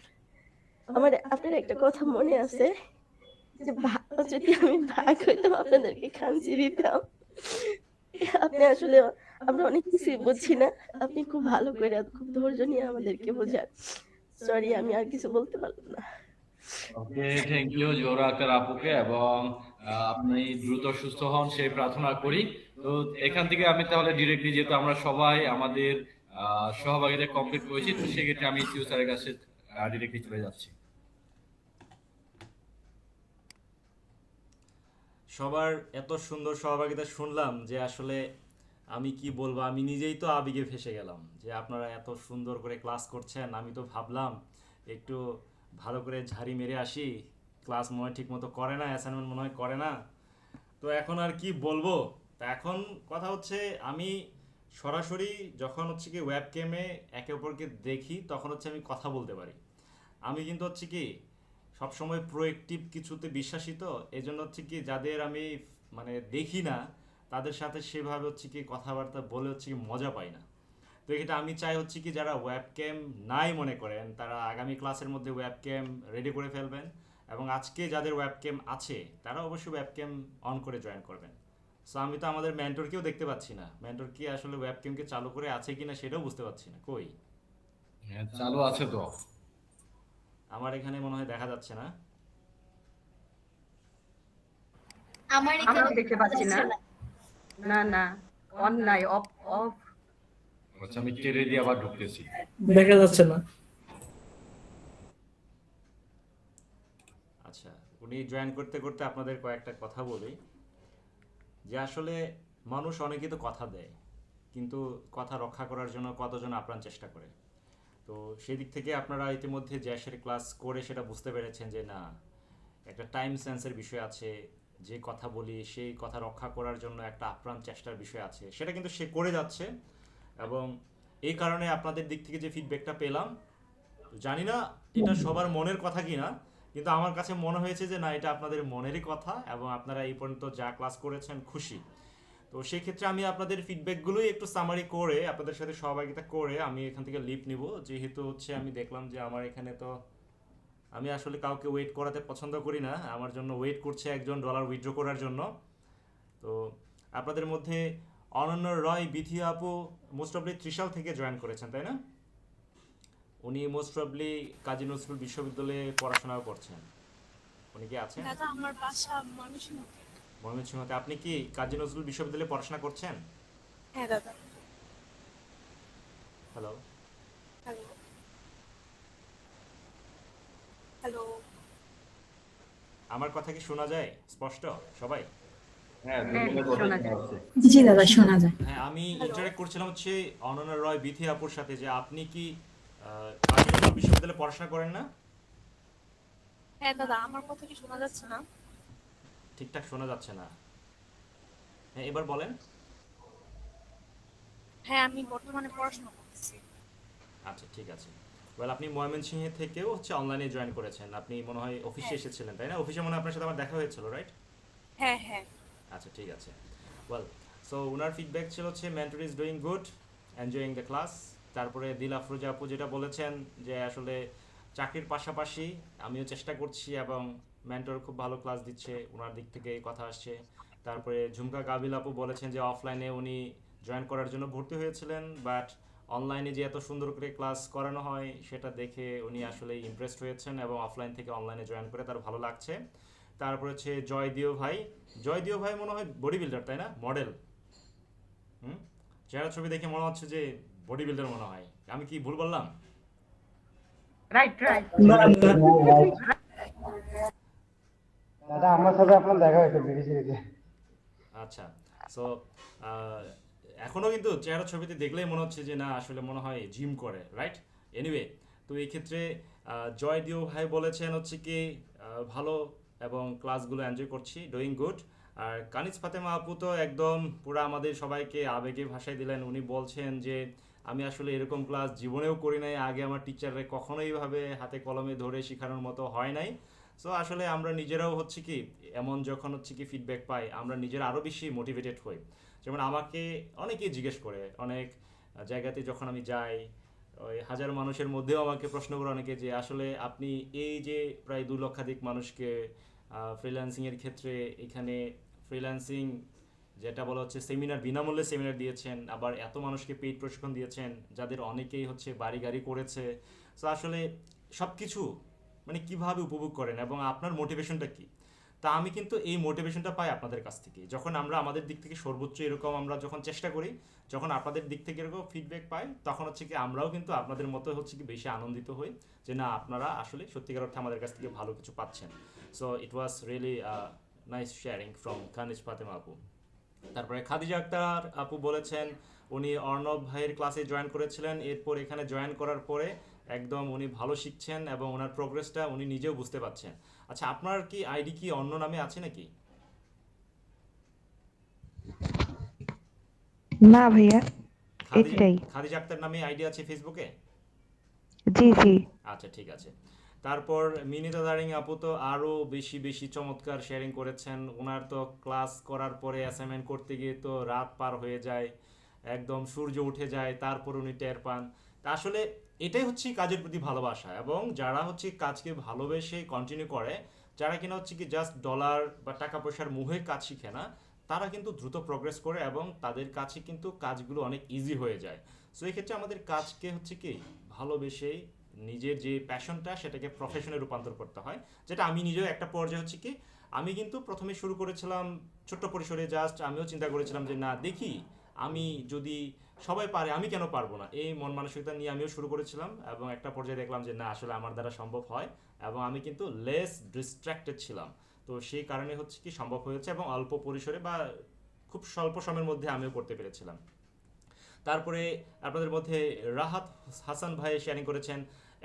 আমার আপনার একটা কথা মনে আছে যে যদি আমি ভাগ হইতাম আপনাদেরকে খাঞ্চি দিতাম। আপনি আসলে, আমরা অনেক কিছুই বুঝছি না, আপনি খুব ভালো করে খুব ধৈর্য নিয়ে আমাদেরকে বোঝান। সরি, আমি আর কিছু বলতে পারলাম না। ওকে, থ্যাংক ইউ জোহরা আক্তার আপুকে, এবং আপনি দ্রুত সুস্থ হন সেই প্রার্থনা করি। তো এখান থেকে আমি তাহলে ডিরেক্টলি, যেহেতু আমরা সবাই আমাদের সহভাগিতা কমপ্লিট করেছি, তো সেক্ষেত্রে আমি সিউ স্যারের কাছে ডিরেক্টলি চলে যাচ্ছি। সবার এত সুন্দর সহভাগিতা শুনলাম যে আসলে আমি কি বলবো, আমি নিজেই তো আবেগে ফেসে গেলাম যে আপনারা এত সুন্দর করে ক্লাস করছেন। আমি তো ভাবলাম একটু ভালো করে ঝাড়ি মেরে আসি, ক্লাস মনে হয় ঠিক মতো করে না, অ্যাসাইনমেন্ট মনে হয় করে না। তো এখন আর কি বলবো, তা এখন কথা হচ্ছে আমি সরাসরি যখন হচ্ছে কি ওয়েব ক্যামে একে অপরকে দেখি, তখন হচ্ছে আমি কথা বলতে পারি। আমি কিন্তু হচ্ছে কি সবসময় প্রোয়েক্টিভ কিছুতে বিশ্বাসী, তো এই জন্য হচ্ছে কি যাদের আমি মানে দেখি না তাদের সাথে সেভাবে হচ্ছে কি কথাবার্তা বলে হচ্ছে কি মজা পাই না। তো এটা আমি চাই হচ্ছে কি যারা ওয়েব ক্যাম নাই মনে করেন তারা আগামী ক্লাসের মধ্যে ওয়েব ক্যাম রেডি করে ফেলবেন, এবং আজকে যাদের ওয়েব ক্যাম আছে তারা অবশ্যই ওয়েব ক্যাম অন করে জয়েন করবেন। সো আমি তো আমাদের মেন্টরকেও দেখতে পাচ্ছি না, মেন্টর কি আসলে ওয়েব ক্যামকে চালু করে আছে কিনা সেটাও বুঝতে পারছি না। কই চালু আছে তো, আমার এখানে মনে হয় দেখা যাচ্ছে না। আমার আমরা এখানে দেখতে পাচ্ছি না। না না, অন নাই, অফ অফ। আচ্ছা, আমি কেড়ে দিয়ে আবার ঢুকতেছি। দেখা যাচ্ছে না। আচ্ছা, উনি জয়েন করতে করতে আপনাদের কয়েকটা কথা বলি যে আসলে মানুষ অনেকেই তো কথা দেয়, কিন্তু কথা রক্ষা করার জন্য কতজন আপ্রাণ চেষ্টা করে। তো সেই দিক থেকে আপনারা ইতিমধ্যে জ্যাসের ক্লাস করে সেটা বুঝতে পেরেছেন যে না, একটা টাইম সেন্সের বিষয় আছে, যে কথা বলি সেই কথা রক্ষা করার জন্য একটা আপ্রাণ চেষ্টার বিষয় আছে, সেটা কিন্তু সে করে যাচ্ছে। এবং এই কারণে আপনাদের দিক থেকে যে ফিডব্যাকটা পেলাম, জানি না এটা সবার মনের কথা কিনা, কিন্তু আমার কাছে মনে হয়েছে যে না, এটা আপনাদের মনেরই কথা, এবং আপনারা এই পর্যন্ত যা ক্লাস করেছেন খুশি। তো সেই ক্ষেত্রে আমি আপনাদের ফিডব্যাকগুলোই একটু সামারি করে আপনাদের সাথে সহভাগিতা করে আমি এখান থেকে লিভ নিব, যেহেতু হচ্ছে আমি দেখলাম যে আমার এখানে তো আমি আসলে কাউকে ওয়েট করাতে পছন্দ করি না, আমার জন্য ওয়েট করছে একজন ডলার উইথড্র করার জন্য। তো আপনাদের মধ্যে অনন্য রয় বিথি আপু মোস্ট অফলি ত্রিশাল থেকে জয়েন করেছেন, তাই না? উনি মোস্ট অফলি কাজী নজরুল বিশ্ববিদ্যালয়ে পড়াশোনাও করছেন। উনি কি আছেন? দাদা আমার বাসা ময়মনসিংহে। ময়মনসিংহতে। আপনি কি কাজী নজরুল বিশ্ববিদ্যালয়ে পড়াশোনা করছেন? হ্যাঁ দাদা। হ্যালো, হ্যালো হ্যালো আমার কথা কি শোনা যায় স্পষ্ট সবাই? হ্যাঁ, হ্যাঁ, শোনা যায়। জি দাদা শোনা যায়। হ্যাঁ, আমি হ্যালো ইন্টারেক্ট করছিলাম হচ্ছে অনন্যা রয় বিথি আপুর সাথে যে আপনি কি কাজী নজরুল বিশ্ববিদ্যালয়ে পড়াশোনা করেন না? হ্যাঁ দাদা, আমার কথা কি শোনা যাচ্ছে না? ঠিকঠাক শোনা যাচ্ছে না। হ্যাঁ, এবার বলেন। হ্যাঁ, আমি বর্তমানে পড়াশোনা করতেছি। আচ্ছা, ঠিক আছে। ওয়েল, আপনি ময়মনসিংহে থেকেও হচ্ছে অনলাইনে জয়েন করেছেন। আপনি মনে হয় অফিসে হ্যাঁ এসেছিলেন, তাই না? অফিসে মনে হয় আপনার সাথে আমার দেখা হয়েছিল, রাইট? হ্যাঁ হ্যাঁ আচ্ছা, ঠিক আছে। ওয়েল, সো ওনার ফিডব্যাক ছিল হচ্ছে mentor is doing good, enjoying the class. তারপরে দিল আফরোজা আপু যেটা বলেছেন যে আসলে চাকরির পাশাপাশি আমিও চেষ্টা করছি এবং মেন্টর খুব ভালো ক্লাস দিচ্ছে, ওনার দিক থেকে এই কথা আসছে। তারপরে ঝুমকা গাবিল আপু বলেছেন যে অফলাইনে উনি জয়েন করার জন্য ভর্তি হয়েছিলেন, বাট অনলাইনে যে এত সুন্দর করে ক্লাস করানো হয় সেটা দেখে উনি আসলে ইমপ্রেসড হয়েছেন এবং অফলাইন থেকে অনলাইনে জয়েন করে তার ভালো লাগছে। তারপর হচ্ছে জয়দিও ভাই মনে হয় বডি বিল্ডার, তাই না? মডেল। হুম, চেহারা ছবি দেখে মনে হচ্ছে যে বডি বিল্ডার মনে হয়। আমি কি ভুল বললাম? Right right. দাদা আমার সাথে আপনার দেখা হয়েছে বিবিসিতে। আচ্ছা, সো এখনো কিন্তু চেহারা ছবিতে দেখলেই মনে হচ্ছে যে না, আসলে মনে হয় জিম করে, রাইট? এনিওয়ে, তো এই ক্ষেত্রে জয়দিও ভাই বলেছেন হচ্ছে কি ভালো এবং ক্লাসগুলো এনজয় করছি, ডুইং গুড। আর কানিজ ফাতেমা আপু তো একদম পুরো আমাদের সবাইকে আবেগে ভাষায় দিলেন। উনি বলছেন যে আমি আসলে এরকম ক্লাস জীবনেও করি নাই, আগে আমার টিচাররা কখনোই এইভাবে হাতে কলমে ধরে শেখানোর মতো হয় নাই। সো আসলে আমরা নিজেরাও হচ্ছে কি এমন যখন হচ্ছে কি ফিডব্যাক পাই, আমরা নিজেরা আরও বেশি মোটিভেটেড হই। যেমন আমাকে অনেকেই জিজ্ঞেস করে, অনেক জায়গাতে যখন আমি যাই, ওই হাজার মানুষের মধ্যেও আমাকে প্রশ্ন করে অনেকে যে আসলে আপনি এই যে প্রায় 2 লক্ষাধিক মানুষকে ফ্রিল্যান্সিংয়ের ক্ষেত্রে এখানে ফ্রিল্যান্সিং যেটা বলা হচ্ছে সেমিনার, বিনামূল্যে সেমিনার দিয়েছেন, আবার এত মানুষকে পেইড প্রশিক্ষণ দিয়েছেন যাদের অনেকেই হচ্ছে বাড়ি গাড়ি করেছে। সো আসলে সব কিছু মানে কিভাবে উপভোগ করেন এবং আপনার মোটিভেশনটা কি? তা আমি কিন্তু এই মোটিভেশনটা পাই আপনাদের কাছ থেকে, যখন আমরা আমাদের দিক থেকে সর্বোচ্চ এরকম আমরা যখন চেষ্টা করি, যখন আপনাদের দিক থেকে এরকম ফিডব্যাক পাই, তখন হচ্ছে কি আমরাও কিন্তু আপনাদের মতো হচ্ছে কি বেশি আনন্দিত হই যে না, আপনারা আসলে সত্যিকার অর্থে আমাদের কাছ থেকে ভালো কিছু পাচ্ছেন। So it was really nice sharing from Kaniz Fatema আপু। তারপরে খাদিজা আক্তার আপু বলেছেন উনি অর্ণব ভাইয়ের ক্লাসে জয়েন করেছিলেন, এরপর এখানে জয়েন করার পরে একদম উনি ভালো শিখছেন এবং ওনার প্রোগ্রেসটা উনি নিজেও বুঝতে পারছেন। আচ্ছা, আপনার কি আইডি কি অন্য নামে আছে নাকি? না ভাইয়া, খাদিজা এটাই। খাদিজা আক্তার নামে আইডি আছে ফেসবুকে? জি জি। আচ্ছা, ঠিক আছে। তারপর মিনিতা দারিং আপু তো আরও বেশি বেশি চমৎকার শেয়ারিং করেছেন। ওনার তো ক্লাস করার পরে অ্যাসাইনমেন্ট করতে গিয়ে তো রাত পার হয়ে যায়, একদম সূর্য উঠে যায়, তারপর উনি টের পান। তা আসলে এটাই হচ্ছে কাজের প্রতি ভালোবাসা, এবং যারা হচ্ছে কাজকে ভালোবেসে কন্টিনিউ করে, যারা কিনা হচ্ছে কি জাস্ট ডলার বা টাকা পয়সার মুহে কাজ শিখে না, তারা কিন্তু দ্রুত প্রোগ্রেস করে এবং তাদের কাছে কিন্তু কাজগুলো অনেক ইজি হয়ে যায়। সো এই ক্ষেত্রে আমাদের কাজকে হচ্ছে কি ভালোবেসেই নিজের যে প্যাশনটা সেটাকে প্রফেশনে রূপান্তর করতে হয়, যেটা আমি নিজেও একটা পর্যায়ে হচ্ছে কি আমি কিন্তু প্রথমে শুরু করেছিলাম ছোট্ট পরিসরে, জাস্ট আমিও চিন্তা করেছিলাম যে না দেখি আমি যদি সবাই পারে আমি কেন পারবো না, এই মন মানসিকতা নিয়ে আমিও শুরু করেছিলাম এবং একটা পর্যায়ে দেখলাম যে না, আসলে আমার দ্বারা সম্ভব হয় এবং আমি কিন্তু লেস ডিস্ট্র্যাক্টেড ছিলাম। তো সেই কারণে হচ্ছে কি সম্ভব হয়েছে এবং অল্প পরিসরে বা খুব স্বল্প সময়ের মধ্যে আমিও করতে পেরেছিলাম। তারপরে আপনাদের মধ্যে রাহাত হাসান ভাই শেয়ারিং করেছেন,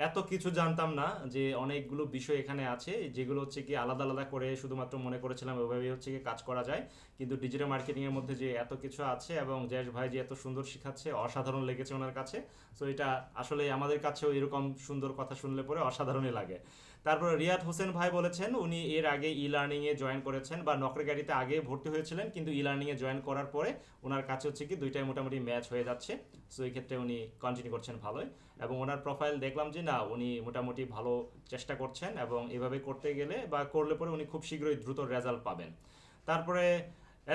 এত কিছু জানতাম না যে অনেকগুলো বিষয় এখানে আছে যেগুলো হচ্ছে কি আলাদা আলাদা করে শুধুমাত্র মনে করেছিলাম ওইভাবেই হচ্ছে কি কাজ করা যায়, কিন্তু ডিজিটাল মার্কেটিংয়ের মধ্যে যে এত কিছু আছে এবং জয়েশ ভাই যে এত সুন্দর শেখাচ্ছে, অসাধারণ লেগেছে ওনার কাছে। সো এটা আসলে আমাদের কাছেও এরকম সুন্দর কথা শুনলে পরে অসাধারণই লাগে। তারপর রিয়াদ হোসেন ভাই বলেছেন উনি এর আগে ই লার্নিংয়ে জয়েন করেছেন বা নকরে গাড়িতে আগে ভর্তি হয়েছিলেন, কিন্তু ই লার্নিংয়ে জয়েন করার পরে ওনার কাছে হচ্ছে কি দুইটাই মোটামুটি ম্যাচ হয়ে যাচ্ছে। সো এই ক্ষেত্রে উনি কন্টিনিউ করছেন ভালোই, এবং ওনার প্রোফাইল দেখলাম যে না, উনি মোটামুটি ভালো চেষ্টা করছেন এবং এভাবে করতে গেলে বা করলে পরে উনি খুব শীঘ্রই দ্রুত রেজাল্ট পাবেন। তারপরে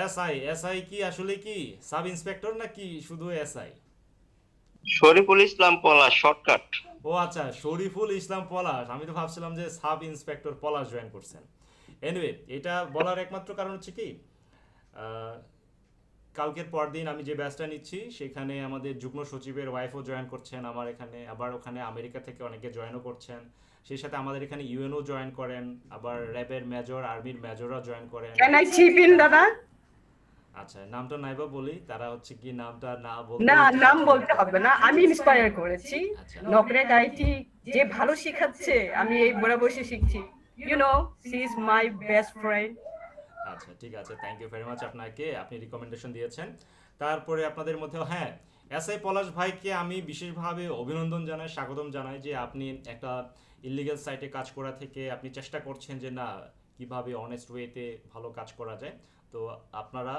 এসআই কি আসলে কি সাব ইন্সপেক্টর নাকি শুধু এসআই? শরীফুল ইসলাম পলাশ, শর্টকাট। ও আচ্ছা, শরীফুল ইসলাম পলাশ, আমি তো ভাবছিলাম যে সাব ইন্সপেক্টর পলাশ জয়েন করছেন। এনিওয়ে, এটা বলার একমাত্র কারণ হচ্ছে কি কালকের পরদিন আমি যে ব্যাচটা নিচ্ছি সেখানে আমাদের যুগ্ম সচিবের ওয়াইফও জয়েন করছেন আমার এখানে, আবার ওখানে আমেরিকা থেকে অনেকে জয়েনও করছেন, সেই সাথে আমাদের এখানে ইউএনও জয়েন করেন, আবার র্যাবের মেজর, আর্মির মেজররা জয়েন করেন। ক্যান আই চিপ ইন দাদা? আচ্ছা, নামটা নাইবা বলি, তারা হচ্ছে কি নামটা না না, বলতে নাম বলতে হবে না। আমি ইন্সপায়ার করেছি। আচ্ছা। নকরেক আইটি যে ভালো শিখাচ্ছে, আমি এই বড় বসে শিখছি। You know, she is my best friend. আচ্ছা, ঠিক আছে, থ্যাংক ইউ ভেরি মাচ আপনাকে, আপনি রিকমেন্ডেশন দিয়েছেন। তারপরে আপনাদের মধ্যে হ্যাঁ, এসআই পলাশ ভাইকে আমি বিশেষভাবে অভিনন্দন জানাই, স্বাগতম জানাই যে আপনি একটা ইলিগাল সাইটে কাজ করা থেকে আপনি চেষ্টা করছেন যে না কিভাবে অনেস্ট ওয়েতে ভালো কাজ করা যায়। তো আপনারা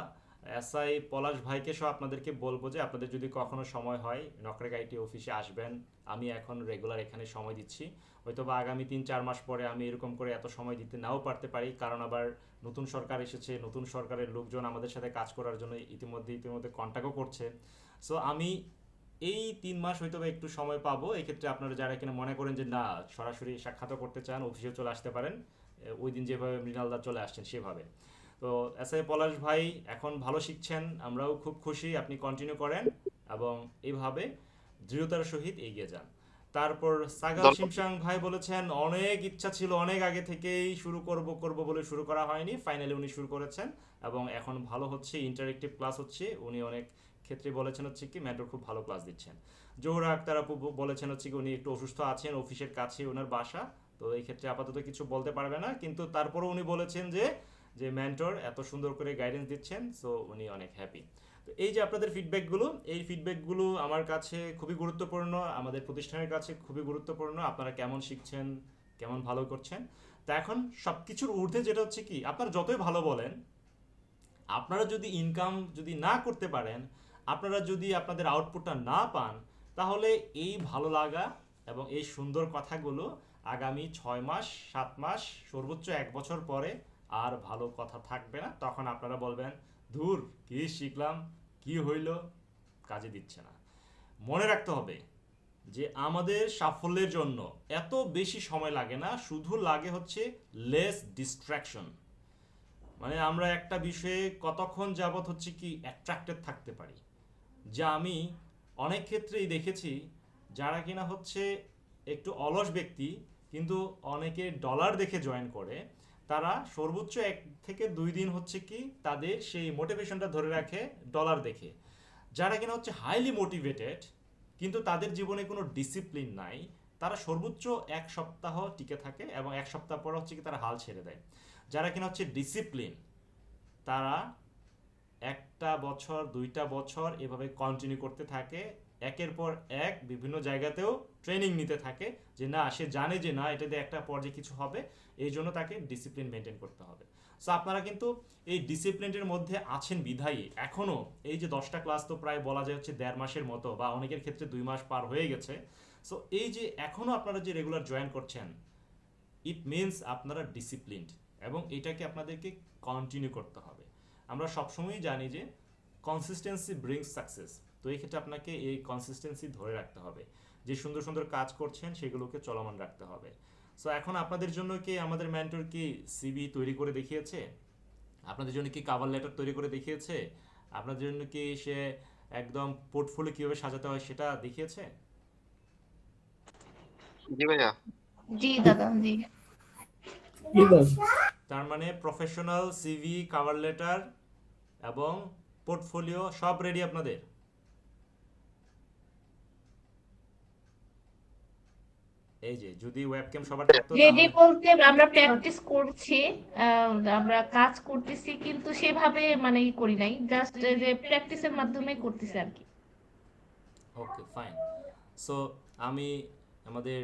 এসআই পলাশ ভাইকে সহ আপনাদেরকে বলবো যে আপনাদের যদি কখনো সময় হয় নকরেক আইটি অফিসে আসবেন। আমি এখন রেগুলার এখানে সময় দিচ্ছি, হয়তো বা আগামী 3-4 মাস পরে আমি এরকম করে এত সময় দিতে নাও পারতে পারি, কারণ আবার নতুন সরকার এসেছে, নতুন সরকারের লোকজন আমাদের সাথে কাজ করার জন্য ইতিমধ্যে কন্ট্যাক্টও করছে। সো আমি এই 3 মাস হয়তো বা একটু সময় পাবো। এক্ষেত্রে আপনারা যারা কিনা মনে করেন যে না সরাসরি সাক্ষাৎ করতে চান, অফিসে চলে আসতে পারেন, ওই দিন যেভাবে মৃণালদা চলে আসছেন সেভাবে। তো এসআই পলাশ ভাই এখন ভালো শিখছেন, আমরাও খুব খুশি, আপনি কন্টিনিউ করেন এবং এইভাবে দৃঢ়তার সহিত এগিয়ে যান। তারপর সাগাল শিমসাং ভাই বলেছেন অনেক ইচ্ছা ছিল, অনেক আগে থেকেই শুরু করব বলে শুরু করা হয়নি, ফাইনালি উনি শুরু করেছেন এবং এখন ভালো হচ্ছে, ইন্টারেক্টিভ ক্লাস হচ্ছে। উনি অনেক ক্ষেত্রে বলেছেন হচ্ছে কি মেন্টর খুব ভালো ক্লাস দিচ্ছেন। জোহরা আক্তার আপু বলেছেন হচ্ছে কি উনি একটু অসুস্থ আছেন, অফিসের কাছে ওনার বাসা, তো এই ক্ষেত্রে আপাতত কিছু বলতে পারবে না, কিন্তু তারপরও উনি বলেছেন যে মেন্টর এত সুন্দর করে গাইডেন্স দিচ্ছেন, সো উনি অনেক হ্যাপি। তো এই যে আপনাদের ফিডব্যাকগুলো, এই ফিডব্যাকগুলো আমার কাছে খুবই গুরুত্বপূর্ণ, আমাদের প্রতিষ্ঠানের কাছে খুবই গুরুত্বপূর্ণ, আপনারা কেমন শিখছেন, কেমন ভালো করছেন। তো এখন সব কিছুর ঊর্ধ্বে যেটা হচ্ছে কি আপনারা যতই ভালো বলেন, আপনারা যদি ইনকাম যদি না করতে পারেন, আপনারা যদি আপনাদের আউটপুটটা না পান, তাহলে এই ভালো লাগা এবং এই সুন্দর কথাগুলো আগামী 6 মাস 7 মাস সর্বোচ্চ 1 বছর পরে আর ভালো কথা থাকবে না। তখন আপনারা বলবেন ধুর কি শিখলাম, কি হইল, কাজে দিচ্ছে না। মনে রাখতে হবে যে আমাদের সাফল্যের জন্য এত বেশি সময় লাগে না, শুধু লাগে হচ্ছে লেস ডিস্ট্রাকশন। মানে আমরা একটা বিষয়ে কতক্ষণ যাবত হচ্ছে কি অ্যাট্রাক্টেড থাকতে পারি, যা আমি অনেক ক্ষেত্রেই দেখেছি যারা কিনা হচ্ছে একটু অলস ব্যক্তি কিন্তু অনেকে ডলার দেখে জয়েন করে, তারা সর্বোচ্চ 1 থেকে 2 দিন হচ্ছে কি তাদের সেই মোটিভেশনটা ধরে রাখে ডলার দেখে। যারা কিনা হচ্ছে হাইলি মোটিভেটেড কিন্তু তাদের জীবনে কোনো ডিসিপ্লিন নাই, তারা সর্বোচ্চ 1 সপ্তাহ টিকে থাকে এবং 1 সপ্তাহ পর হচ্ছে কি তারা হাল ছেড়ে দেয়। যারা কিনা হচ্ছে ডিসিপ্লিন, তারা 1টা বছর 2টা বছর এভাবে কন্টিনিউ করতে থাকে, একের পর এক বিভিন্ন জায়গাতেও ট্রেনিং নিতে থাকে, যে না সে জানে যে না এটাতে একটা পর্যায়ে কিছু হবে, এই জন্য তাকে ডিসিপ্লিন মেনটেন করতে হবে। সো আপনারা কিন্তু এই ডিসিপ্লিনের মধ্যে আছেন বিধায়ী এখনও এই যে 10টা ক্লাস তো প্রায় বলা যায় হচ্ছে 1.5 মাসের মতো, বা অনেকের ক্ষেত্রে 2 মাস পার হয়ে গেছে। সো এই যে এখনও আপনারা যে রেগুলার জয়েন করছেন, ইট মিনস আপনারা ডিসিপ্লিনড এবং এটাকে আপনাদেরকে কন্টিনিউ করতে হবে। আমরা সবসময়ই জানি যে কনসিস্টেন্সি ব্রিংস সাকসেস, তো এই ক্ষেত্রে আপনাকে এই কনসিস্টেন্সি ধরে রাখতে হবে, যে সুন্দর সুন্দর কাজ করছেন সেগুলোকে চলমান রাখতে হবে। সো এখন আপনাদের জন্য কি আমাদের মেন্টর কি সিভি তৈরি করে দেখিয়েছে, আপনাদের জন্য কি কভার লেটার তৈরি করে দেখিয়েছে, আপনাদের জন্য কি সে একদম পোর্টফোলিও কিভাবে সাজাতে হয় সেটা দেখিয়েছে? জি ভাইয়া। জি দাদা, জি। তার মানে প্রফেশনাল সিভি, কভার লেটার এবং পোর্টফোলিও সব রেডি আপনাদের? এই যে যদি ওয়েবক্যাম সবার থাকতো, রেডি বলতে আমরা প্র্যাকটিস করছি, আমরা কাজ করতেছি, কিন্তু সেভাবে মানে ই করি নাই, জাস্ট যে প্র্যাকটিসের মাধ্যমে করতেছি আর কি। Okay fine. সো আমি আমাদের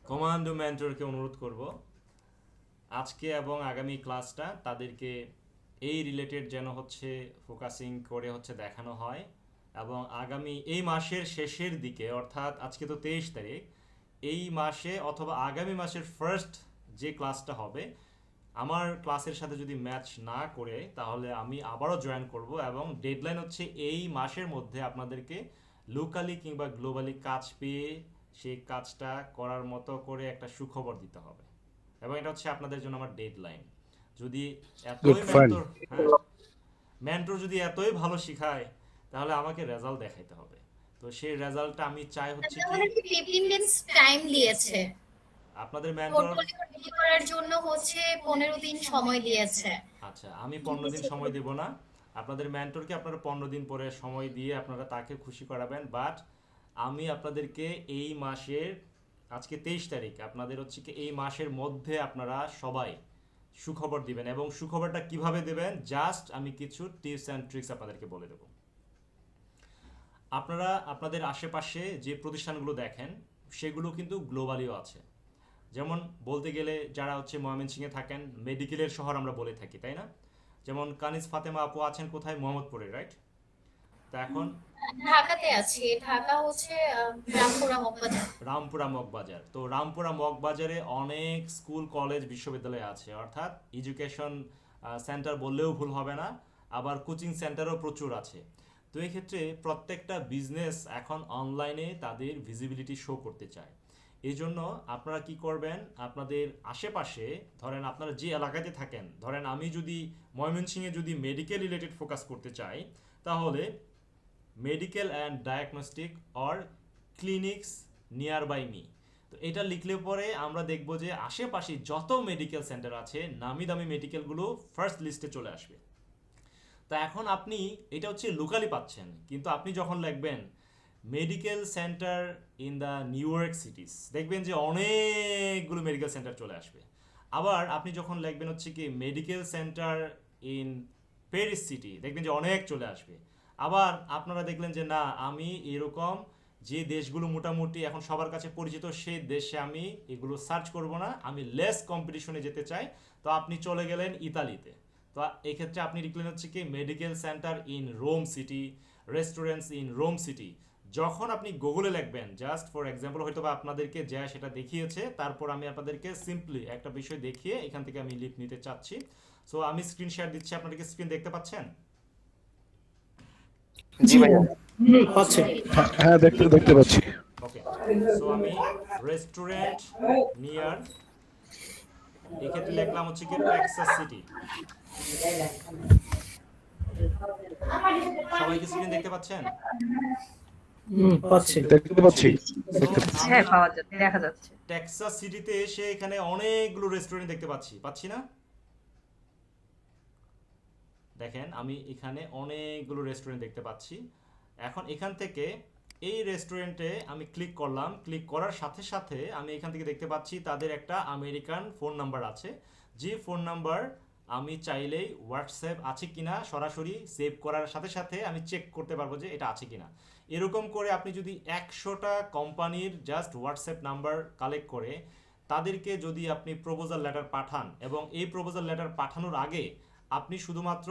কমান্ডো মেন্টরকে অনুরোধ করব আজকে এবং আগামী ক্লাসটা তাদেরকে এই রিলেটেড যেন হচ্ছে ফোকাসিং করে হচ্ছে দেখানো হয়, এবং আগামী এই মাসের শেষের দিকে, অর্থাৎ আজকে তো 23 তারিখ, এই মাসে অথবা আগামী মাসের ফার্স্ট যে ক্লাসটা হবে, আমার ক্লাসের সাথে যদি ম্যাচ না করে তাহলে আমি আবারও জয়েন করব, এবং ডেডলাইন হচ্ছে এই মাসের মধ্যে আপনাদেরকে লোকালি কিংবা গ্লোবালি কাজ পেয়ে সেই কাজটা করার মতো করে একটা সুখবর দিতে হবে, এবং এটা হচ্ছে আপনাদের জন্য আমার ডেডলাইন। যদি এতই মেন্টর, মেন্টর যদি এতই ভালো শেখায় তাহলে আমাকে রেজাল্ট দেখাইতে হবে। তো সেই রেজাল্টটা আমি চাই হচ্ছে কি আমাদের 15 দিন টাইম দিয়েছে, আপনাদের মেন্টর। পোর্টফোলিও রেডি করার জন্য হচ্ছে 15 দিন সময় দিয়েছে। আচ্ছা, আমি 15 দিন সময় দেব না। আপনাদের মেন্টরকে আপনারা 15 দিন পরে সময় দিয়ে আপনারা তাকে খুশি করাবেন। বাট আমি আপনাদেরকে এই মাসের, আজকে 23 তারিখ, আপনাদের হচ্ছে কি এই মাসের মধ্যে আপনারা সবাই সুখবর দিবেন। এবং সুখবরটা কিভাবে দেবেন জাস্ট আমি কিছু টিপস অ্যান্ড ট্রিক্স আপনাদেরকে বলে দেব। আপনারা আপনাদের আশেপাশে যে প্রতিষ্ঠানগুলো দেখেন সেগুলো কিন্তু গ্লোবালিও আছে। যেমন বলতে গেলে যারা হচ্ছে ময়মনসিংহে থাকেন, মেডিকেলের শহর আমরা বলে থাকি, তাই না? যেমন কানিজ ফাতেমা আপু আছেন কোথায়? মোহাম্মদপুরে, রাইট? তা এখন ঢাকাতে আছি, ঢাকা হচ্ছে রামপুরা মগবাজার। রামপুরা মগবাজার। তো রামপুরা মগবাজারে অনেক স্কুল, কলেজ, বিশ্ববিদ্যালয় আছে, অর্থাৎ এডুকেশন সেন্টার বললেও ভুল হবে না। আবার কোচিং সেন্টারও প্রচুর আছে। তো এই ক্ষেত্রে প্রত্যেকটা বিজনেস এখন অনলাইনে তাদের ভিজিবিলিটি শো করতে চায়। এই জন্য আপনারা কি করবেন, আপনাদের আশেপাশে ধরেন আপনারা যে এলাকাতে থাকেন, ধরেন আমি যদি ময়মনসিংহে যদি মেডিকেল রিলেটেড ফোকাস করতে চাই তাহলে medical and diagnostic or clinics nearby me, তো এটা লিখলে পরে আমরা দেখব যে আশেপাশে যত মেডিকেল সেন্টার আছে নামি দামি মেডিকেলগুলো ফার্স্ট লিস্টে চলে আসবে। তা এখন আপনি এটা হচ্ছে লোকালি পাচ্ছেন, কিন্তু আপনি যখন লিখবেন medical centre in the new York cities, দেখবেন যে অনেকগুলো মেডিকেল সেন্টার চলে আসবে। আবার আপনি যখন লিখবেন হচ্ছে কি medical centre in Paris city, দেখবেন যে অনেক চলে আসবে। আবার আপনারা দেখলেন যে না, আমি এরকম যে দেশগুলো মোটামুটি এখন সবার কাছে পরিচিত সেই দেশে আমি এগুলো সার্চ করব না, আমি লেস কম্পিটিশনে যেতে চাই। তো আপনি চলে গেলেন ইতালিতে। তো এই ক্ষেত্রে আপনি লিখলেন হচ্ছে কি medical centre in Rome city, restaurants in Rome city. যখন আপনি গুগলে লিখবেন, জাস্ট ফর এক্সাম্পল হয়তো বা আপনাদেরকে যা সেটা দেখিয়েছে, তারপর আমি আপনাদেরকে সিম্পলি একটা বিষয় দেখিয়ে এখান থেকে আমি লিপ নিতে চাচ্ছি। সো আমি স্ক্রিন শেয়ার দিচ্ছি, আপনাদেরকে স্ক্রিন দেখতে পাচ্ছেন? জি ভাইয়া। পাচ্ছি। হ্যাঁ, দেখতে পাচ্ছি। ওকে, সো আমি রেস্টুরেন্ট নিয়ার, এক্ষেত্রে লিখলাম হচ্ছে কি টেক্সাস সিটি। সবাই কি স্ক্রিন দেখতে পাচ্ছেন? পাচ্ছি। দেখতে পাচ্ছি। হ্যাঁ, পাওয়া যাচ্ছে, দেখা যাচ্ছে। টেক্সাস সিটিতে এসে এখানে অনেকগুলো রেস্টুরেন্ট দেখতে পাচ্ছি না? দেখেন আমি এখানে অনেকগুলো রেস্টুরেন্ট দেখতে পাচ্ছি। এখন এখান থেকে এই রেস্টুরেন্টে আমি ক্লিক করলাম, ক্লিক করার সাথে সাথে আমি এখান থেকে দেখতে পাচ্ছি তাদের একটা আমেরিকান ফোন নাম্বার আছে, যে ফোন নাম্বার আমি চাইলেই হোয়াটসঅ্যাপ আছে কিনা সরাসরি সেভ করার সাথে সাথে আমি চেক করতে পারবো যে এটা আছে কিনা। এরকম করে আপনি যদি 100টা কোম্পানির জাস্ট হোয়াটসঅ্যাপ নাম্বার কালেক্ট করে তাদেরকে যদি আপনি প্রপোজাল লেটার পাঠান, এবং এই প্রপোজাল লেটার পাঠানোর আগে আপনি শুধুমাত্র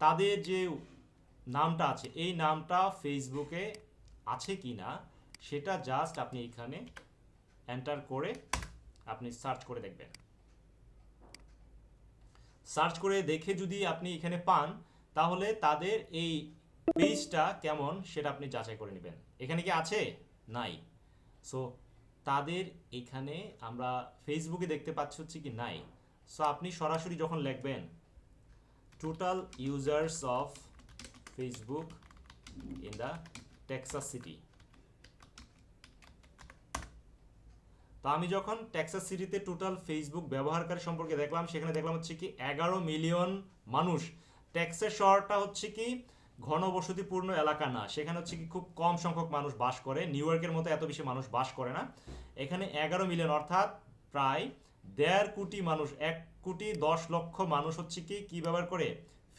তাদের যে নামটা আছে এই নামটা ফেসবুকে আছে কিনা সেটা জাস্ট আপনি এখানে এন্টার করে আপনি সার্চ করে দেখবেন। সার্চ করে দেখে যদি আপনি এখানে পান তাহলে তাদের এই পেজটা কেমন সেটা আপনি যাচাই করে নেবেন। এখানে কি আছে? নাই। সো তাদের এখানে আমরা ফেসবুকে দেখতে পাচ্ছি হচ্ছে কি নাই। সো আপনি সরাসরি যখন লিখবেন total users of Facebook in the Texas city, তো আমি যখন টেক্সাস সিটিতে টোটাল ফেসবুক ব্যবহারকারী সম্পর্কে দেখলাম, সেখানে দেখলাম হচ্ছে কি 11 মিলিয়ন মানুষ। টেক্সাস শহরটা হচ্ছে কি ঘনবসতিপূর্ণ এলাকা না, সেখানে হচ্ছে কি খুব কম সংখ্যক মানুষ বাস করে, নিউ ইয়র্কের মতো এত বেশি মানুষ বাস করে না। এখানে 11 মিলিয়ন অর্থাৎ প্রায় 1.5 কোটি মানুষ, 1,10,00,000 মানুষ হচ্ছে কি ব্যবহার করে?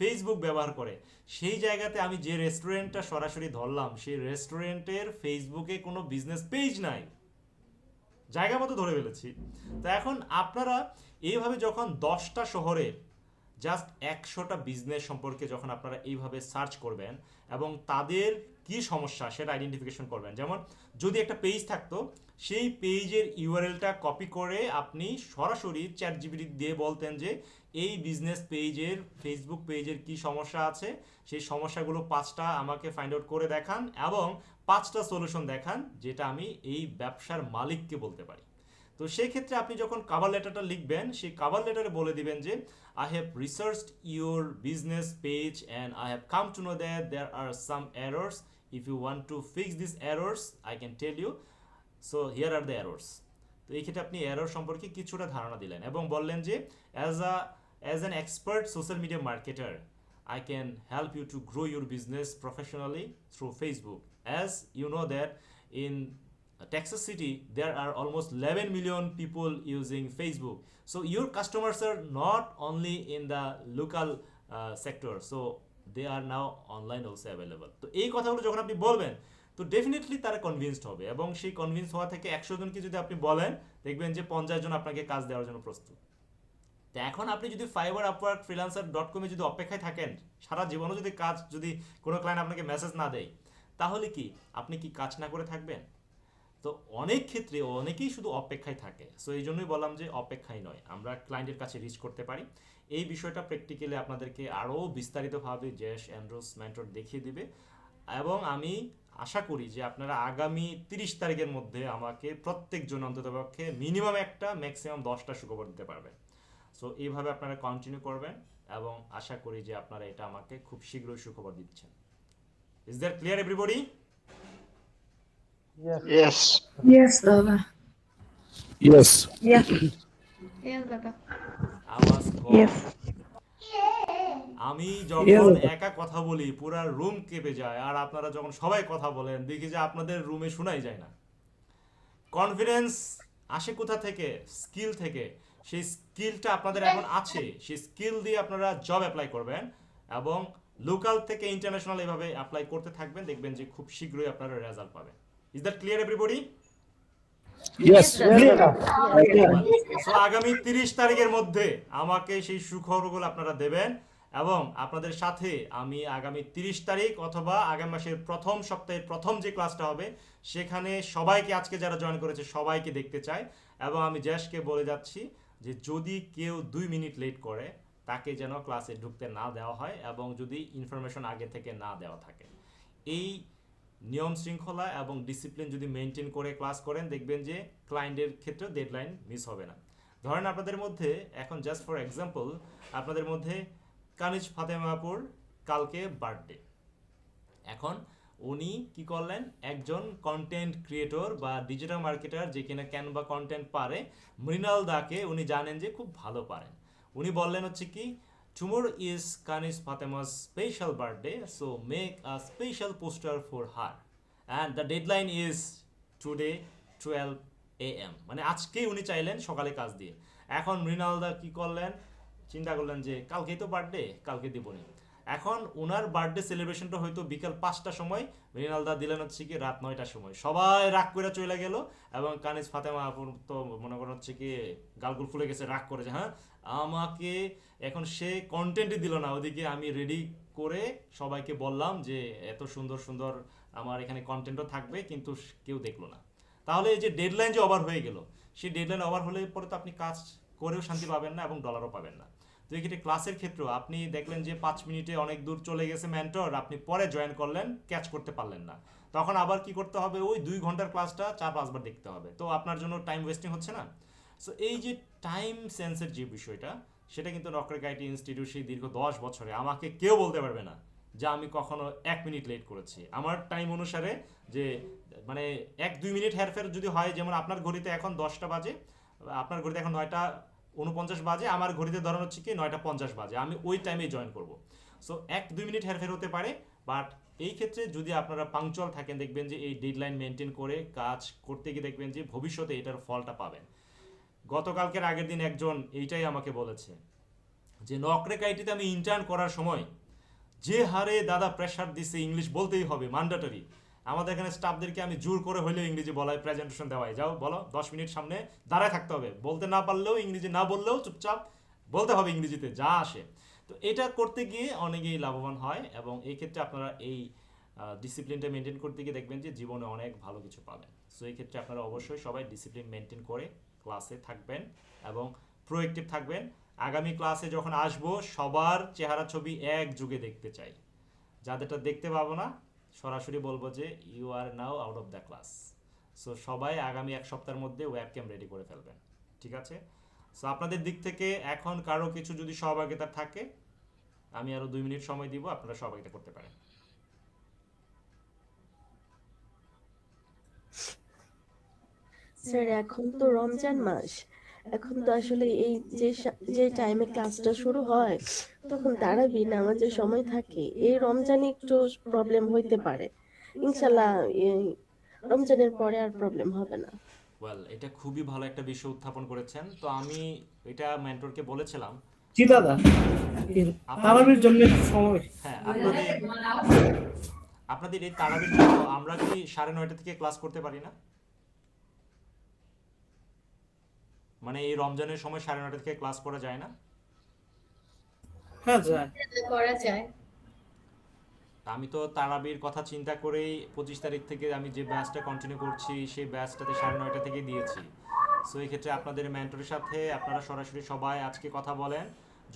ফেসবুক ব্যবহার করে। সেই জায়গাতে আমি যে রেস্টুরেন্টটা সরাসরি ধরলাম সেই রেস্টুরেন্টের ফেসবুকে কোনো বিজনেস পেজ নাই, জায়গা মতো ধরে ফেলেছি। তো এখন আপনারা এইভাবে যখন 10টা শহরে জাস্ট 100টা বিজনেস সম্পর্কে যখন আপনারা এইভাবে সার্চ করবেন এবং তাদের কি সমস্যা সেটা আইডেন্টিফিকেশন করবেন, যেমন যদি একটা পেজ থাকতো সেই পেজের ইউআরএলটা কপি করে আপনি সরাসরি চ্যাটজিপিটি দিয়ে বলতেন যে এই বিজনেস পেজের ফেসবুক পেজের কি সমস্যা আছে, সেই সমস্যাগুলো 5টা আমাকে ফাইন্ড আউট করে দেখান এবং 5টা সলিউশন দেখান যেটা আমি এই ব্যবসার মালিককে বলতে পারি। তো সেই ক্ষেত্রে আপনি যখন কভার লেটারটা লিখবেন, সেই কভার লেটারে বলে দিবেন যে I have researched your business page and I have come to know that there are some errors. If you want to fix these errors, I can tell you. So here are the errors. তো এই ক্ষেত্রে আপনি error সম্পর্কে কিছুটা ধারণা দিলেন এবং বললেন যে as an expert social media marketer, I can help you to grow your business professionally through Facebook. As you know that in Texas City, there are almost 11 million people using Facebook. So your customers are not only in the local sector, so they are now online also available. তো এই কথাগুলো যখন আপনি বলবেন, তো definitely তারা convinced হবে এবং সেই কনভিন্স হওয়া থেকে 100 জনকে যদি আপনি বলেন, দেখবেন যে 50 জন আপনাকে কাজ দেওয়ার জন্য প্রস্তুত। তো এখন আপনি যদি ফাইবার, আপওয়ার্ক, freelancer.com যদি অপেক্ষায় থাকেন, সারা জীবনও যদি কোনো ক্লায়েন্ট আপনাকে মেসেজ না দেয়, তাহলে কি আপনি কি কাজ না করে থাকবেন? তো অনেক ক্ষেত্রে অনেকেই শুধু অপেক্ষায় থাকে। সো এই জন্যই বললাম যে অপেক্ষায় নয়, আমরা ক্লায়েন্টের কাছে রিচ করতে পারি। এই বিষয়টা প্র্যাকটিক্যালি আপনাদেরকে আরও বিস্তারিতভাবে জেশ অ্যান্ড্রুস মেন্টর দেখিয়ে দিবে এবং আমি আশা করি যে আপনারা আগামী 30 তারিখের মধ্যে আমাকে প্রত্যেকজন অন্ততপক্ষে মিনিমাম একটা, ম্যাক্সিমাম 10টা সুখবর দিতে পারবেন। সো এইভাবে আপনারা কন্টিনিউ করবেন এবং আশা করি যে আপনারা এটা আমাকে খুব শীঘ্রই সুখবর দিচ্ছেন। Is that clear everybody? Yes. Yes, Baba. Yes. Yeah. Yes, দাদা। আওয়াজ কম। Yes. আমি যখন একা কথা বলি পুরা রুম কেঁপে যায়, আর আপনারা যখন সবাই কথা বলেন দেখি যে আপনাদের রুমে শোনাই যায় না। কনফিডেন্স আসে কোথা থেকে? স্কিল থেকে। সেই স্কিলটা আপনাদের এখন আছে, সেই স্কিল দিয়ে আপনারা জব অ্যাপ্লাই করবেন এবং লোকাল থেকে ইন্টারন্যাশনাল এভাবে অ্যাপ্লাই করতে থাকবেন, দেখবেন যে খুব শীঘ্রই আপনারা রেজাল্ট পাবেন। Is that clear everybody? Yes. So আগামী 30 তারিখের মধ্যে আমাকে সেই সুখবরগুলো আপনারা দেবেন এবং আপনাদের সাথে আমি আগামী 30 তারিখ অথবা আগামী মাসের প্রথম সপ্তাহের প্রথম যে ক্লাসটা হবে সেখানে সবাইকে, আজকে যারা জয়েন করেছে সবাইকে দেখতে চাই এবং আমি জ্যাশকে বলে যাচ্ছি যে যদি কেউ 2 মিনিট লেট করে তাকে যেন ক্লাসে ঢুকতে না দেওয়া হয় এবং যদি ইনফরমেশন আগে থেকে না দেওয়া থাকে। এই নিয়ম শৃঙ্খলা এবং ডিসিপ্লিন যদি মেনটেন করে ক্লাস করেন, দেখবেন যে ক্লায়েন্টের ক্ষেত্রে ডেডলাইন মিস হবে না। ধরেন আপনাদের মধ্যে এখন জাস্ট ফর এক্সাম্পল, আপনাদের মধ্যে কানিজ ফাতেমাপুর কালকে বার্থডে। এখন উনি কি করলেন, একজন কন্টেন্ট ক্রিয়েটর বা ডিজিটাল মার্কেটার যে কিনা ক্যানভা কন্টেন্ট পারে, মৃণাল দাকে উনি জানেন যে খুব ভালো পারেন। উনি বললেন হচ্ছে কি, tomorrow is Kanis Fatema's special birthday, so make a special poster for her and the deadline is today 12 AM, মানে আজকেই উনি চাইলেন সকালে কাজ দিয়ে। এখন মৃণাল দা কি করলেন, চিন্তা করলেন যে কালকেই তো বার্থডে, কালকে দিবনি। এখন ওনার বার্থডে সেলিব্রেশনটা হয়তো বিকাল 5টার সময়, মৃণাল দা দিলেন হচ্ছে কি রাত 9টার সময়। সবাই রাগ করে চলে গেল এবং কানিজ ফাতেমা আপুর তো মনে করেন হচ্ছে কি গালগুল ফুলে গেছে, রাগ করেছে, হ্যাঁ আমাকে এখন সে কন্টেন্টই দিল না। ওদিকে আমি রেডি করে সবাইকে বললাম যে এত সুন্দর সুন্দর আমার এখানে কন্টেন্টও থাকবে, কিন্তু কেউ দেখলো না। তাহলে এই যে ডেডলাইন যে ওভার হয়ে গেল, সেই ডেডলাইন ওভার হলে পরে তো আপনি কাজ করেও শান্তি পাবেন না এবং ডলারও পাবেন না। তো এক্ষেত্রে ক্লাসের ক্ষেত্রেও আপনি দেখলেন যে 5 মিনিটে অনেক দূর চলে গেছে মেন্টর, আপনি পরে জয়েন করলেন, ক্যাচ করতে পারলেন না, তখন আবার কি করতে হবে, ওই 2 ঘন্টার ক্লাসটা 4-5 বার দেখতে হবে। তো আপনার জন্য টাইম ওয়েস্টিং হচ্ছে না। সো এই যে টাইম সেন্সের যে বিষয়টা, সেটা কিন্তু নকরেক আইটি ইনস্টিটিউট সেই দীর্ঘ 10 বছরে আমাকে কেউ বলতে পারবে না যে আমি কখনো 1 মিনিট লেট করেছি। আমার টাইম অনুসারে যে মানে 1-2 মিনিট হেরফের যদি হয়, যেমন আপনার ঘড়িতে এখন 10টা বাজে, আপনার ঘড়িতে এখন 9:49 বাজে, আমার ঘড়িতে ধরুন হচ্ছে কি 9:50 বাজে, আমি ওই টাইমে জয়েন করব। সো 1-2 মিনিট হেরফের হতে পারে, বাট এই ক্ষেত্রে যদি আপনারা পাংচুয়াল থাকেন, দেখবেন যে এই ডেডলাইন মেনটেন করে কাজ করতে গিয়ে দেখবেন যে ভবিষ্যতে এটার ফলটা পাবেন। গতকালকের আগের দিন একজন এইটাই আমাকে বলেছে যে নকরেক আইটিতে আমি ইন্টার্ন করার সময় যে হারে দাদা প্রেশার দিচ্ছে, ইংলিশ বলতেই হবে ম্যান্ডেটরি। আমাদের এখানে স্টাফদেরকে আমি জোর করে হইলেও ইংরেজি বলাই, প্রেজেন্টেশন দেওয়াই, যাও বলো 10 মিনিট সামনে দাঁড়ায় থাকতে হবে, বলতে না পারলেও ইংরেজি না বললেও চুপচাপ বলতে হবে ইংরেজিতে যা আসে। তো এটা করতে গিয়ে অনেকেই লাভবান হয় এবং এই ক্ষেত্রে আপনারা এই ডিসিপ্লিনটা মেনটেন করতে গিয়ে দেখবেন যে জীবনে অনেক ভালো কিছু পাবেন। সো এই ক্ষেত্রে আপনারা অবশ্যই সবাই ডিসিপ্লিন মেনটেন করে ক্লাসে থাকবেন এবং প্রোঅ্যাক্টিভ থাকবেন। আগামী ক্লাসে যখন আসবো সবার চেহারা ছবি এক যুগে দেখতে চাই, যাদেরটা দেখতে পাবো না সরাসরি বলবো যে you are now out of the class. So সবাই আগামী এক সপ্তাহের মধ্যে ওয়েবক্যাম রেডি করে ফেলবেন, ঠিক আছে? সো আপনাদের দিক থেকে এখন কারো কিছু যদি সহভাগিতা থাকে, আমি আরো 2 মিনিট সময় দিব, আপনারা সহভাগিতা করতে পারেন। স্যার এখন তো রমজান মাস, এখন তো আসলে এই যে টাইমে ক্লাসটা শুরু হয় তখন তারাবি নামাজের সময় থাকে, এই রমজানে একটু প্রবলেম হইতে পারে। ইনশাল্লাহ এই রমজানের পরে আর প্রবলেম হবে না। ওয়েল, এটা খুবই ভালো একটা বিষয় উত্থাপন করেছেন। তো আমি এটা মেন্টরকে বলেছিলাম, জি দাদা, তারাবির জন্য একটু সময়। হ্যাঁ, আপনাদের এই তারাবির জন্য আমরা কি 9:30 থেকে ক্লাস করতে পারি না? মানে এই রমজানের সময় 9:30 থেকে ক্লাস করা যায় না? হ্যাঁ যায়, করা যায়। আমি তো তারাবির কথা চিন্তা করেই 25 তারিখ থেকে আমি যে ব্যাচটা কন্টিনিউ করছি সেই ব্যাচটাতে 9:30 থেকে দিয়েছি। সো এই ক্ষেত্রে আপনাদের মেন্টরের সাথে আপনারা সরাসরি সবাই আজকে কথা বলেন।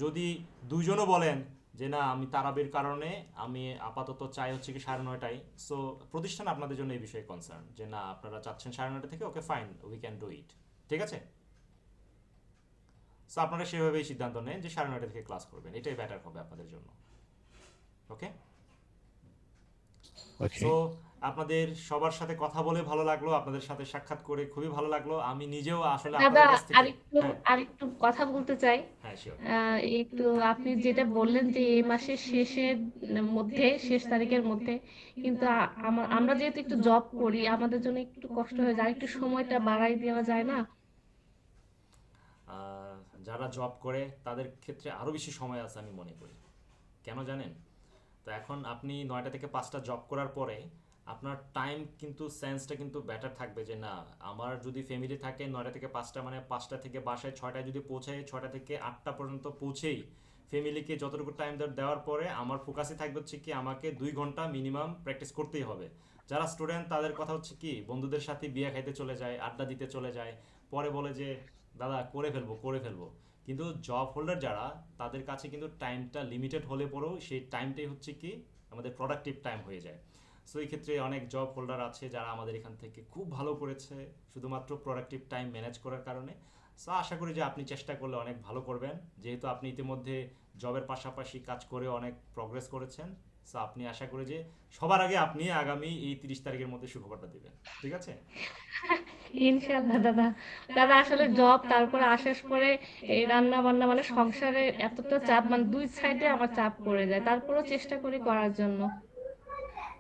যদি দুইজনও বলেন যে না আমি তারাবির কারণে আমি আপাতত চাই হচ্ছে কি 9:30টায়, সো প্রতিষ্ঠান আপনাদের জন্য এই বিষয়ে কনসার্ন যে না আপনারা চাচ্ছেন 9:30 থেকে, okay fine, we can do it, ঠিক আছে? সো আপনারা সেভাবেই সিদ্ধান্ত নেন যে 9:30 থেকে ক্লাস করবেন, এটাই বেটার হবে আপনাদের জন্য, ওকে? সো আপনাদের সবার সাথে কথা বলে ভালো লাগলো, আপনাদের সাথে সাক্ষাৎ করে খুবই ভালো লাগলো। আমি নিজেও আসলে দাদা আপনাদের কাছ থেকে আরেকটু কথা বলতে চাই। হ্যাঁ শিওর। একটু আপনি যেটা বললেন যে এই মাসের শেষের মধ্যে, শেষ তারিখের মধ্যে, কিন্তু আমরা যেহেতু একটু জব করি আমাদের জন্য একটু কষ্ট হয়ে যায়, একটু সময়টা বাড়াই দেওয়া যায় না? যারা জব করে তাদের ক্ষেত্রে আরো বেশি সময় আছে আমি মনে করি, কেন জানেন? তো এখন আপনি 9টা থেকে 5টা জব করার পরে আপনার টাইম কিন্তু সেন্সটা কিন্তু বেটার থাকবে যে না আমার যদি ফ্যামিলি থাকে 9টা থেকে 5টা মানে 5টা থেকে বাসায় 6টায় যদি পৌঁছাই, 6টা থেকে 8টা পর্যন্ত পৌঁছেই ফ্যামিলিকে যতটুকু টাইম দেওয়ার পরে আমার ফোকাসই থাকবে হচ্ছে কি আমাকে 2 ঘন্টা মিনিমাম প্র্যাকটিস করতেই হবে। যারা স্টুডেন্ট তাদের কথা হচ্ছে কি বন্ধুদের সাথে বিয়ে খাইতে চলে যায়, আড্ডা দিতে চলে যায়, পরে বলে যে দাদা করে ফেলবো, কিন্তু জব হোল্ডার যারা তাদের কাছে কিন্তু টাইমটা লিমিটেড হলে পরেও সেই টাইমটাই হচ্ছে কি আমাদের প্রোডাক্টিভ টাইম হয়ে যায়। সো এই ক্ষেত্রে অনেক জব হোল্ডার আছে যারা আমাদের এখান থেকে খুব ভালো করেছে শুধুমাত্র প্রোডাক্টিভ টাইম ম্যানেজ করার কারণে। সো আশা করি যে আপনি চেষ্টা করলে অনেক ভালো করবেন, যেহেতু আপনি ইতিমধ্যে জবের পাশাপাশি কাজ করে অনেক প্রগ্রেস করেছেন। সো আপনি আশা করি যে সবার আগে আপনি আগামী এই 30 তারিখের মধ্যে সুখবরটা দিবেন, ঠিক আছে? ইনশাআল্লাহ দাদা। দাদা আসলে জব তারপরে আসার পরে এই রান্না বান্না মানে সংসারে এতটা চাপ, মানে দুই সাইডে আমার চাপ পড়ে যায়, তারপরেও চেষ্টা করি করার জন্য।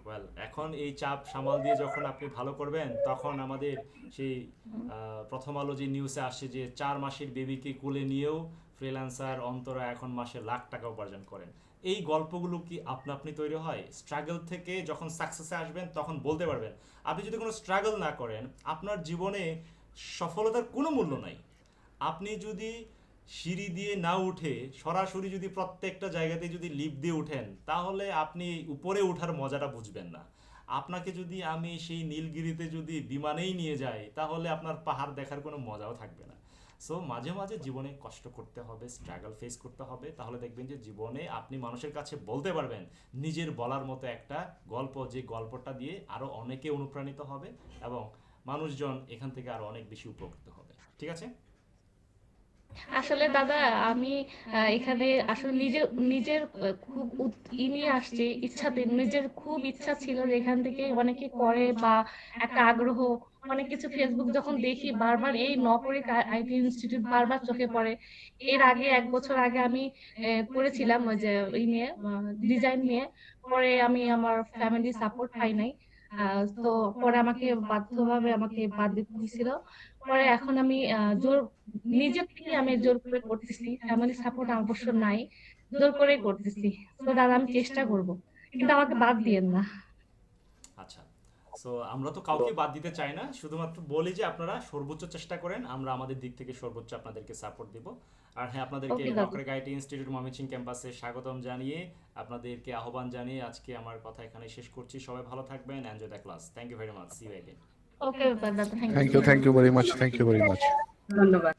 ওয়েল, এখন এই চাপ সামাল দিয়ে যখন আপনি ভালো করবেন তখন আমাদের সেই প্রথম আলো যে নিউজে আসে যে 4 মাসের বেবিকে কোলে নিয়েও ফ্রিল্যান্সার অন্তরা এখন মাসে লাখ টাকা উপার্জন করেন। এই গল্পগুলো কি আপনি তৈরি হয়? স্ট্রাগল থেকে যখন সাকসেসে আসবেন তখন বলতে পারবেন। আপনি যদি কোনো স্ট্রাগল না করেন আপনার জীবনে সফলতার কোনো মূল্য নাই। আপনি যদি সিঁড়ি দিয়ে না উঠে সরাসরি যদি প্রত্যেকটা জায়গাতে যদি লিফট দিয়ে উঠেন তাহলে আপনি উপরে ওঠার মজাটা বুঝবেন না। আপনাকে যদি আমি সেই নীলগিরিতে যদি বিমানেই নিয়ে যাই তাহলে আপনার পাহাড় দেখার কোনো মজাও থাকবে না। সো মাঝে মাঝে জীবনে কষ্ট করতে হবে, স্ট্রাগল ফেস করতে হবে, তাহলে দেখবেন যে জীবনে আপনি মানুষের কাছে বলতে পারবেন নিজের বলার মতো একটা গল্প, যে গল্পটা দিয়ে আরো অনেকে অনুপ্রাণিত হবে এবং মানুষজন এখান থেকে আরো অনেক বেশি উপকৃত হবে, ঠিক আছে? আসলে দাদা আমি এখানে আসলে নিজের নিজের খুব নিয়ে আসছি ইচ্ছাতে, নিজের খুব ইচ্ছা ছিল যে এখান থেকে অনেকে করে বা একটা আগ্রহ, অনেক কিছু ফেসবুক যখন দেখি বারবার এই নকরিক আইটি ইনস্টিটিউট বারবার চোখে পড়ে। এর আগে 1 বছর আগে আমি করেছিলাম ওই যে এই নিয়ে ডিজাইন নিয়ে, পরে আমি আমার ফ্যামিলি সাপোর্ট পাই নাই। তো পরে আমাকে বাধ্যভাবে আমাকে বাদ দিতে হয়েছিল। পরে এখন আমি জোর নিজের থেকে আমি জোর করে করতেছি, ফ্যামিলি সাপোর্ট অবশ্য নাই, জোর করে করতেছি। তো দাদা আমি চেষ্টা করব, কিন্তু আমাকে বাদ দিয়েন না। আচ্ছা, সো আমরা তো কাউকে বাদ দিতে চাই না, শুধুমাত্র বলি যে আপনারা সর্বোচ্চ চেষ্টা করেন, আমরা আমাদের দিক থেকে সর্বোচ্চ আপনাদেরকে সাপোর্ট দেব। আর হ্যাঁ, আপনাদেরকে নকরেক আইটি ইনস্টিটিউট ময়মনসিংহ ক্যাম্পাসে স্বাগতম জানিয়ে আপনাদেরকে আহ্বান জানিয়ে আজকে আমার কথা এখানে শেষ করছি। সবাই ভালো থাকবেন, enjoy the class. Thank you very much, see you again. Okay দাদা, thank you very much, thank you very much. ধন্যবাদ।